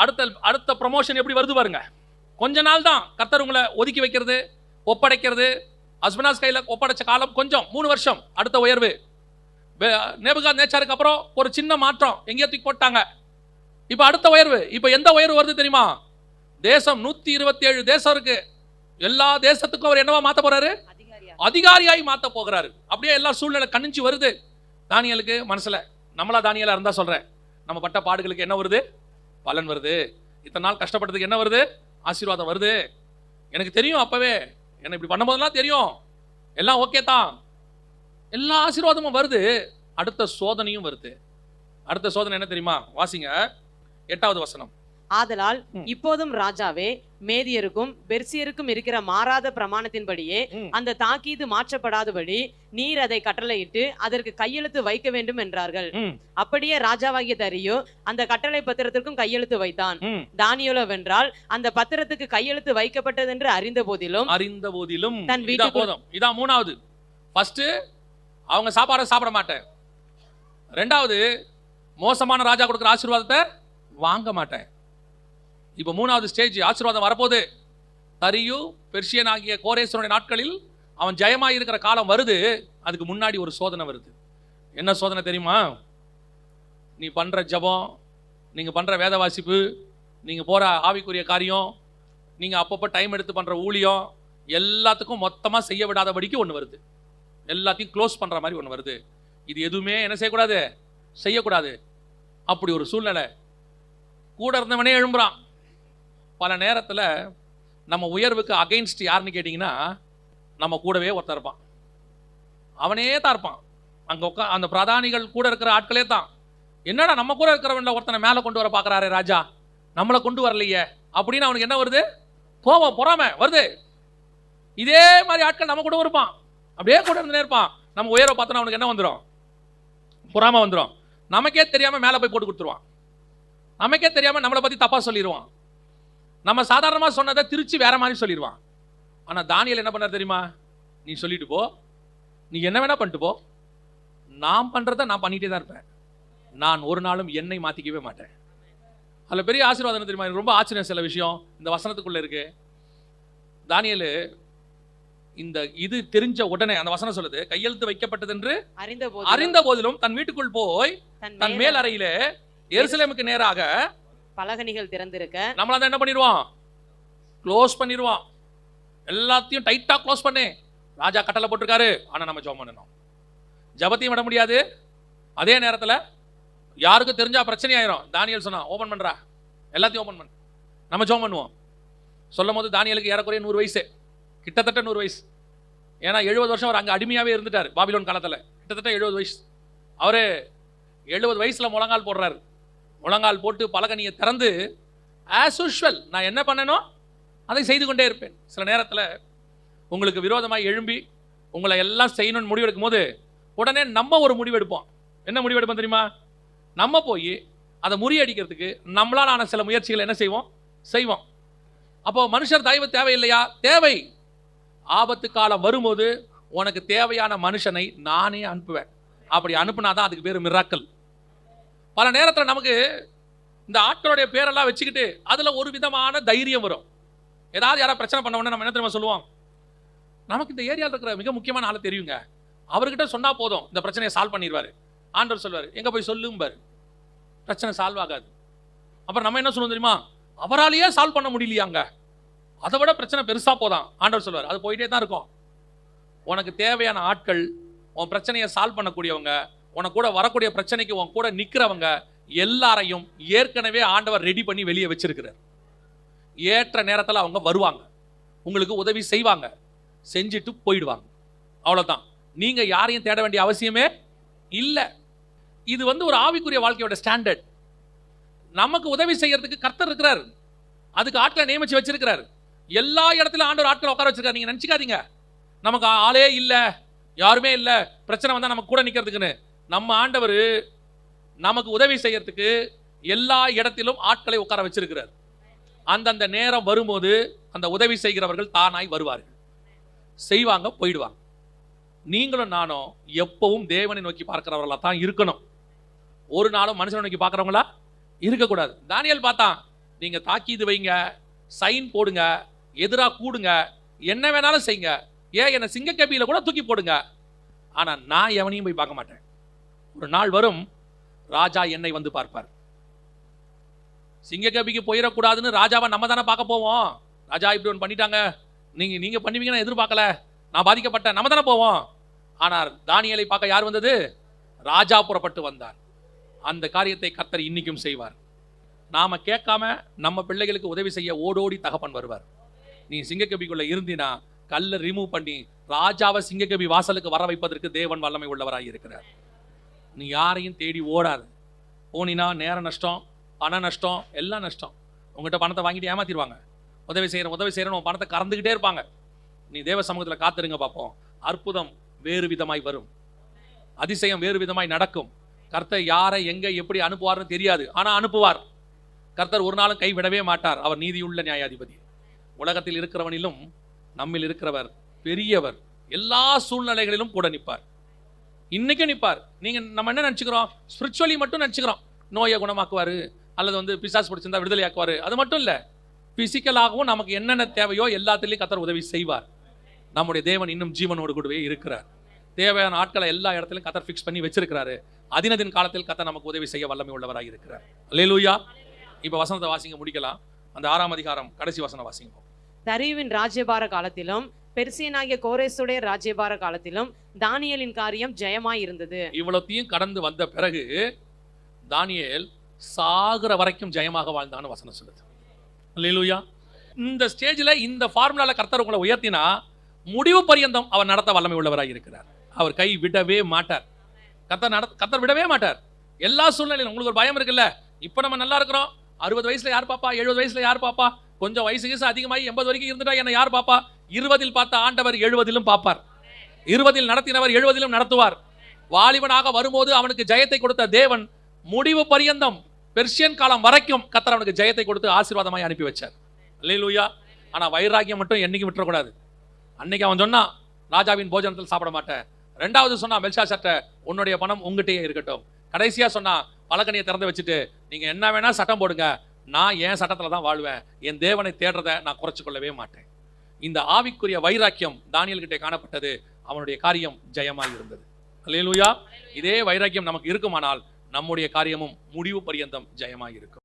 அடுத்த ப்ரமோஷன் எப்படி வருது பாருங்க. கொஞ்ச நாள் தான் கர்த்தர் உங்களை ஒதுக்கி வைக்கிறது, ஒப்படைக்கிறது. அஸ்பனாஸ் கையில ஒப்படைச்ச காலம் கொஞ்சம் 3 வருஷம். அடுத்த உயர்வு. நேபுகாத்நேச்சாருக்கு அப்புறம் ஒரு சின்ன மாற்றம், எங்கேயோ தூக்கி போட்டாங்க. இப்ப அடுத்த உயர்வு. இப்ப எந்த உயர்வு வருது தெரியுமா? தேசம் 127 தேசம் இருக்கு. எல்லா தேசத்துக்கும் அவர் என்னவா மாத்த போறாரு? அதிகாரியாய் மாத்த போகிறாரு. அப்படியே எல்லா சூழ்நிலை கணிஞ்சு வருது தானியேலுக்கு மனசுல. நம்மளா தானியேலா இருந்தா சொல்றேன், நம்ம பட்ட பாடுகளுக்கு என்ன வருது? பலன் வருது. இத்தனை நாள் கஷ்டப்பட்டதுக்கு என்ன வருது? ஆசீர்வாதம் வருது. எனக்கு தெரியும், அப்பவே என்ன இப்படி பண்ணும்போதெல்லாம் தெரியும், எல்லாம் ஓகே தான், எல்லா ஆசீர்வாதமும் வருது. அடுத்த சோதனையும் வருது. அடுத்த சோதனை என்ன தெரியுமா? வாசிங்க 8வது வசனம். ஆதலால் இப்போதும் ராஜாவே, மேதியருக்கும் பெர்சியருக்கும் இருக்கிற மாறாத பிரமாணத்தின்படியே அந்த தாக்கீது மாற்றப்படாதபடி நீர் அதை கட்டளையிட்டு அதற்கு கையெழுத்து வைக்க வேண்டும் என்றார்கள். அப்படியே ராஜாவாகிய தரியு அந்த கட்டளை பத்திரத்திற்கும் கையெழுத்து வைத்தான். தானியேலோ வென்றால் அந்த பத்திரத்துக்கு கையெழுத்து வைக்கப்பட்டது என்று அறிந்த போதிலும் தன் வீட்டுக்கு போதும். இதான் மூணாவது. ஃபர்ஸ்ட் அவங்க சாப்பாடை சாப்பிட மாட்டேன். ரெண்டாவது, மோசமான ராஜா கொடுக்குற ஆசீர்வாதத்தை வாங்க மாட்டேன். இப்போ மூணாவது ஸ்டேஜ் ஆசீர்வாதம் வரப்போகுது. தரியு பெர்சியன் ஆகிய கோரேசனுடைய நாட்களில் அவன் ஜெயமாக இருக்கிற காலம் வருது. அதுக்கு முன்னாடி ஒரு சோதனை வருது. என்ன சோதனை தெரியுமா? நீ பண்ணுற ஜபம், நீங்கள் பண்ணுற வேத வாசிப்பு, நீங்கள் போகிற ஆவிக்குரிய காரியம், நீங்கள் அப்பப்போ டைம் எடுத்து பண்ணுற ஊழியம், எல்லாத்துக்கும் மொத்தமாக செய்ய விடாதபடிக்கு ஒன்று வருது. எல்லாத்தையும் க்ளோஸ் பண்ணுற மாதிரி ஒன்று வருது. இது எதுவுமே என்ன செய்யக்கூடாது, செய்யக்கூடாது. அப்படி ஒரு சூழ்நிலை. கூட இருந்தவனே எழும்புறான். பல நேரத்தில் நம்ம உயர்வுக்கு அகைன்ஸ்ட் யாருன்னு கேட்டிங்கன்னா நம்ம கூடவே ஒருத்தர் இருப்பான். அவனே தான் இருப்பான். அங்கே அந்த பிரதானிகள் கூட இருக்கிற ஆட்களே தான். என்னடா நம்ம கூட இருக்கிறவன்ல ஒருத்தனை மேலே கொண்டு வர பார்க்குறாரு ராஜா, நம்மளை கொண்டு வரலையே அப்படின்னு அவனுக்கு என்ன வருது? கோபம், பொறாமை வருது. இதே மாதிரி ஆட்கள் நம்ம கூட இருப்பான். அப்படியே கூட இருந்துனே இருப்பான். நம்ம உயர்வை பார்த்தோன்னா அவனுக்கு என்ன வந்துடும்? பொறாமை வந்துடும். நமக்கே தெரியாமல் மேலே போய் போட்டு கொடுத்துருவான். நமக்கே தெரியாமல் நம்மளை பற்றி தப்பாக சொல்லிடுவான். நம்ம சாதாரணமாக சொன்னதை திருச்சி வேற மாதிரி சொல்லிடுவான். ஆனால் தானியேல் என்ன பண்ணார் தெரியுமா? நீ சொல்லிட்டு போ, நீ என்ன வேணா பண்ணிட்டு போ, நான் பண்ணுறதை நான் பண்ணிகிட்டே தான் இருப்பேன், நான் ஒரு நாளும் என்னை மாற்றிக்கவே மாட்டேன். அதில் பெரிய ஆசீர்வாதம் என்ன தெரியுமா? ரொம்ப ஆச்சரியம். சில விஷயம் இந்த வசனத்துக்குள்ளே இருக்கு. தானியேல் இந்த இது தெரிஞ்ச உடனே அந்த வசனம் சொல்லுது, கையெழுத்து வைக்கப்பட்டது என்று அறிந்த போதிலும் தன் வீட்டுக்குள் போய் தன் மேல் அறையிலே எருசலேமுக்கு நேராக பலகணிகள் திறந்திருக்க நம்மள என்ன பண்ணிடுவான்? க்ளோஸ் பண்ணிடுவான். எல்லாத்தையும் டைட்டா க்ளோஸ் பண்ணி ராஜா கட்டளை போட்டிருக்காரு. ஆனால் நம்ம ஜெபம் பண்ணணும். ஜபத்தையும் விட முடியாது. அதே நேரத்தில் யாருக்கும் தெரிஞ்சா பிரச்சனை ஆயிரும். தானியேல் சொன்னா ஓபன் பண்றா, எல்லாத்தையும் ஓபன் பண்ண, நம்ம ஜெபம் பண்ணுவோம். சொல்லும் போது தானியேலுக்கு ஏறக்குறைய 100 வயசு, கிட்டத்தட்ட 100 வயசு. ஏன்னா 70 வருஷம் அவர் அங்கே அடிமையாகவே இருந்துட்டார் பாபிலோன் காலத்தில். கிட்டத்தட்ட 70 வயசு. அவரு 70 வயசுல முழங்கால் போடுறாரு. முழங்கால் போட்டு பலகனியை திறந்து ஆஸ் யூஷுவல் நான் என்ன பண்ணனோ அதை செய்து கொண்டே இருப்பேன். சில நேரத்தில் உங்களுக்கு விரோதமாக எழும்பி உங்களை எல்லாம் செய்யணும்னு முடிவெடுக்கும் போது உடனே நம்ம ஒரு முடிவெடுப்போம். என்ன முடிவெடுப்போம் தெரியுமா? நம்ம போய் அதை முறியடிக்கிறதுக்கு நம்மளால் ஆன சில முயற்சிகள் என்ன செய்வோம். அப்போ மனுஷர் தயவு தேவையில்லையா? தேவை. ஆபத்து காலம் வரும்போது உனக்கு தேவையான மனுஷனை நானே அனுப்புவேன். அப்படி அனுப்புனாதான் அதுக்கு பேர் மிராக்கல். பல நேரத்தில் நமக்கு இந்த ஆட்களுடைய பேரெல்லாம் வச்சுக்கிட்டு அதில் ஒரு விதமான தைரியம் வரும். ஏதாவது யாராவது பிரச்சனை பண்ண உடனே நம்ம என்ன தெரியுமா சொல்லுவோம்? நமக்கு இந்த ஏரியாவில் இருக்கிற மிக முக்கியமான ஆளை தெரியுங்க, அவர்கிட்ட சொன்னால் போதும் இந்த பிரச்சனையை சால்வ் பண்ணிடுவார். ஆண்டவர் சொல்வார், எங்கே போய் சொல்லும்பார், பிரச்சனை சால்வ் ஆகாது. அப்புறம் நம்ம என்ன சொல்லுவோம் தெரியுமா? அவராலேயே சால்வ் பண்ண முடியலையாங்க, அதை விட பிரச்சனை பெருசாக போதான். ஆண்டவர் சொல்வார், அது போயிட்டே தான் இருக்கும். உனக்கு தேவையான ஆட்கள், உன் பிரச்சனையை சால்வ் பண்ணக்கூடியவங்க, உனக்கு கூட வரக்கூடிய பிரச்சனைக்கு உன் கூட நிற்கிறவங்க எல்லாரையும் ஏற்கனவே ஆண்டவர் ரெடி பண்ணி வெளியே வச்சிருக்கிறார். ஏற்ற நேரத்தில் அவங்க வருவாங்க, உங்களுக்கு உதவி செய்வாங்க, செஞ்சுட்டு போயிடுவாங்க. அவ்வளோதான். நீங்கள் யாரையும் தேட வேண்டிய அவசியமே இல்லை. இது ஒரு ஆவிக்குரிய வாழ்க்கையோட ஸ்டாண்டர்ட். நமக்கு உதவி செய்யறதுக்கு கர்த்தர் இருக்கிறார், அதுக்கு ஆட்களை நியமிச்சு வச்சிருக்கிறார். எல்லா இடத்துலையும் ஆண்டவர் ஆட்களை உட்கார வச்சிருக்காரு. நீங்கள் நினச்சிக்காதீங்க நமக்கு ஆளே இல்லை, யாருமே இல்லை, பிரச்சனை வந்தால் நமக்கு கூட நிற்கிறதுக்குன்னு. நம்ம ஆண்டவர் நமக்கு உதவி செய்யறதுக்கு எல்லா இடத்திலும் ஆட்களை உட்கார வச்சிருக்கிறார். அந்தந்த நேரம் வரும்போது அந்த உதவி செய்கிறவர்கள் தானாய் வருவார்கள், செய்வாங்க, போயிடுவாங்க. நீங்களும் நானும் எப்பவும் தேவனை நோக்கி பார்க்கிறவர்களா தான் இருக்கணும். ஒரு நாளும் மனுஷனை நோக்கி பார்க்கிறவங்களா இருக்கக்கூடாது. தானியேல் பார்த்தான், நீங்க தாக்கீது வைங்க, சைன் போடுங்க, எதிராக கூடுங்க, என்ன வேணாலும் செய்யுங்க, ஏன் என்ன சிங்கக்கபியில கூட தூக்கி போடுங்க, ஆனா நான் எவனையும் போய் பார்க்க மாட்டேன். ஒரு நாள் வரும், ராஜா என்னை வந்து பார்ப்பார். சிங்கக்கபிக்கு போயிடக்கூடாதுன்னு ராஜாவை நம்ம தானே பார்க்க போவோம். ராஜா இப்படி ஒன்று பண்ணிட்டாங்க, நீங்க பண்ணுவீங்கன்னு எதிர்பார்க்கல, நான் பாதிக்கப்பட்டேன், நம்ம தானே போவோம். ஆனால் தானியேலை பார்க்க யார் வந்தது? ராஜா புறப்பட்டு வந்தார். அந்த காரியத்தை கர்த்தர் இன்னைக்கும் செய்வார். நாம கேட்காம நம்ம பிள்ளைகளுக்கு உதவி செய்ய ஓடோடி தகப்பன் வருவார். நீ சிங்கக்கபிக்குள்ள இருந்தினா கல்லை ரிமூவ் பண்ணி ராஜாவை சிங்கக்கபி வாசலுக்கு வர வைப்பதற்கு தேவன் வல்லமை உள்ளவராக இருக்கிறார். நீ யாரையும் தேடி ஓடாது. போனினா நேர நஷ்டம், பண நஷ்டம், எல்லாம் நஷ்டம். உங்கள்கிட்ட பணத்தை வாங்கிட்டு ஏமாத்திடுவாங்க. உதவி செய்கிறேன்னு உன் பணத்தை கறந்துக்கிட்டே இருப்பாங்க. நீ தேவ சமூகத்தில் காத்திருங்க பார்ப்போம். அற்புதம் வேறு விதமாய் வரும், அதிசயம் வேறு விதமாய் நடக்கும். கர்த்தர் யாரை எங்கே எப்படி அனுப்புவார்னு தெரியாது, ஆனால் அனுப்புவார். கர்த்தர் ஒரு நாளும் கைவிடவே மாட்டார். அவர் நீதியுள்ள நியாயாதிபதி. உலகத்தில் இருக்கிறவனிலும் நம்மில் இருக்கிறவர் பெரியவர். எல்லா சூழ்நிலைகளிலும் கூட நிற்பார். இன்னைக்கும் நிற்பார். நம்ம என்ன நினச்சிக்கிறோம்? ஸ்பிரிச்சுவலி மட்டும் நினச்சிக்கிறோம். நோயை குணமாக்குவார் அல்லது பிசாசு பிடிச்சிருந்தா விடுதலை ஆக்குவார். அது மட்டும் இல்லை, பிசிக்கலாகவும் நமக்கு என்னென்ன தேவையோ எல்லாத்திலையும் கர்த்தர் உதவி செய்வார். நம்முடைய தேவன் இன்னும் ஜீவனோடு கூடவே இருக்கிறார். தேவையான ஆட்களை எல்லா இடத்திலும் கர்த்தர் ஃபிக்ஸ் பண்ணி வச்சிருக்கிறாரு. அதினதின் காலத்தில் கர்த்தர் நமக்கு உதவி செய்ய வல்லமை உள்ளவராக இருக்கிறார். அல்லேலூயா. இப்போ வசனத்தை வாசிங்க, முடிக்கலாம். அந்த 6ஆம் அதிகாரம் கடைசி வசனம் வாசிங்க. தரியுவின் ராஜ்யபார காலத்திலும் பெர்சியனாகிய கோரேசுடைய ராஜ்யபார காலத்திலும் தானியேலின் காரியம் ஜெயமாய் இருந்தது. இவ்வளத்தையும் கடந்து வந்த பிறகு தானியேல் சாகிற வரைக்கும் ஜெயமாக வாழ்ந்தான்னு வசனம் சொல்லுது. அல்லேலூயா. இந்த ஸ்டேஜில் இந்த ஃபார்முலாவில் கர்த்தர் உங்களை உயர்த்தினா முடிவு பரியந்தம் அவர் நடத்த வல்லமை உள்ளவராக இருக்கிறார். அவர் கை விடவே மாட்டார். கர்த்தர் விடவே மாட்டார். எல்லா சூழ்நிலையிலும் உங்களுக்கு ஒரு பயம் இருக்குல்ல, இப்போ நம்ம நல்லா இருக்கிறோம், 60 வயசுல யார் பாப்பா, 70 வயசுல யார் பாப்பா, கொஞ்சம் வயசு அதிகமாகி 80 வரைக்கும் இருந்துட்டா என்ன யார் பாப்பா? 20 பார்த்த ஆண்டவர் 70 பார்ப்பார். 20 நடத்தினவர் 70 நடத்துவார். வாலிபனாக வரும்போது அவனுக்கு ஜெயத்தை கொடுத்த தேவன் முடிவு பரியந்தம் பெர்சியன் காலம் வரைக்கும் கர்த்தர் அவனுக்கு ஜெயத்தை கொடுத்து ஆசீர்வாதமாய் அனுப்பி வச்சார். அல்லேலூயா. ஆனால் வைராக்கியம் மட்டும் என்னைக்கு விட்டுறக்கூடாது. அன்னைக்கு அவன் சொன்னான், ராஜாவின் போஜனத்தில் சாப்பிட மாட்டேன். 2வது சொன்னா, பெல்ஷாத்சார்ட்ட உன்னுடைய பணம் உங்ககிட்டயே இருக்கட்டும். கடைசியா சொன்னா, பலகனியை திறந்து வச்சுட்டு நீங்க என்ன வேணா சட்டம் போடுங்க, நான் என் சட்டத்தில் தான் வாழ்வேன், என் தேவனை தேடுறதை நான் குறைச்சு கொள்ளவே மாட்டேன். இந்த ஆவிக்குரிய வைராக்கியம் தானியேல் கிட்டே காணப்பட்டது. அவனுடைய காரியம் ஜெயமாய் இருந்தது. அல்லேலூயா. இதே வைராக்கியம் நமக்கு இருக்குமானால் நம்முடைய காரியமும் முடிவு பரியந்தம் ஜெயமாய் இருக்கும்.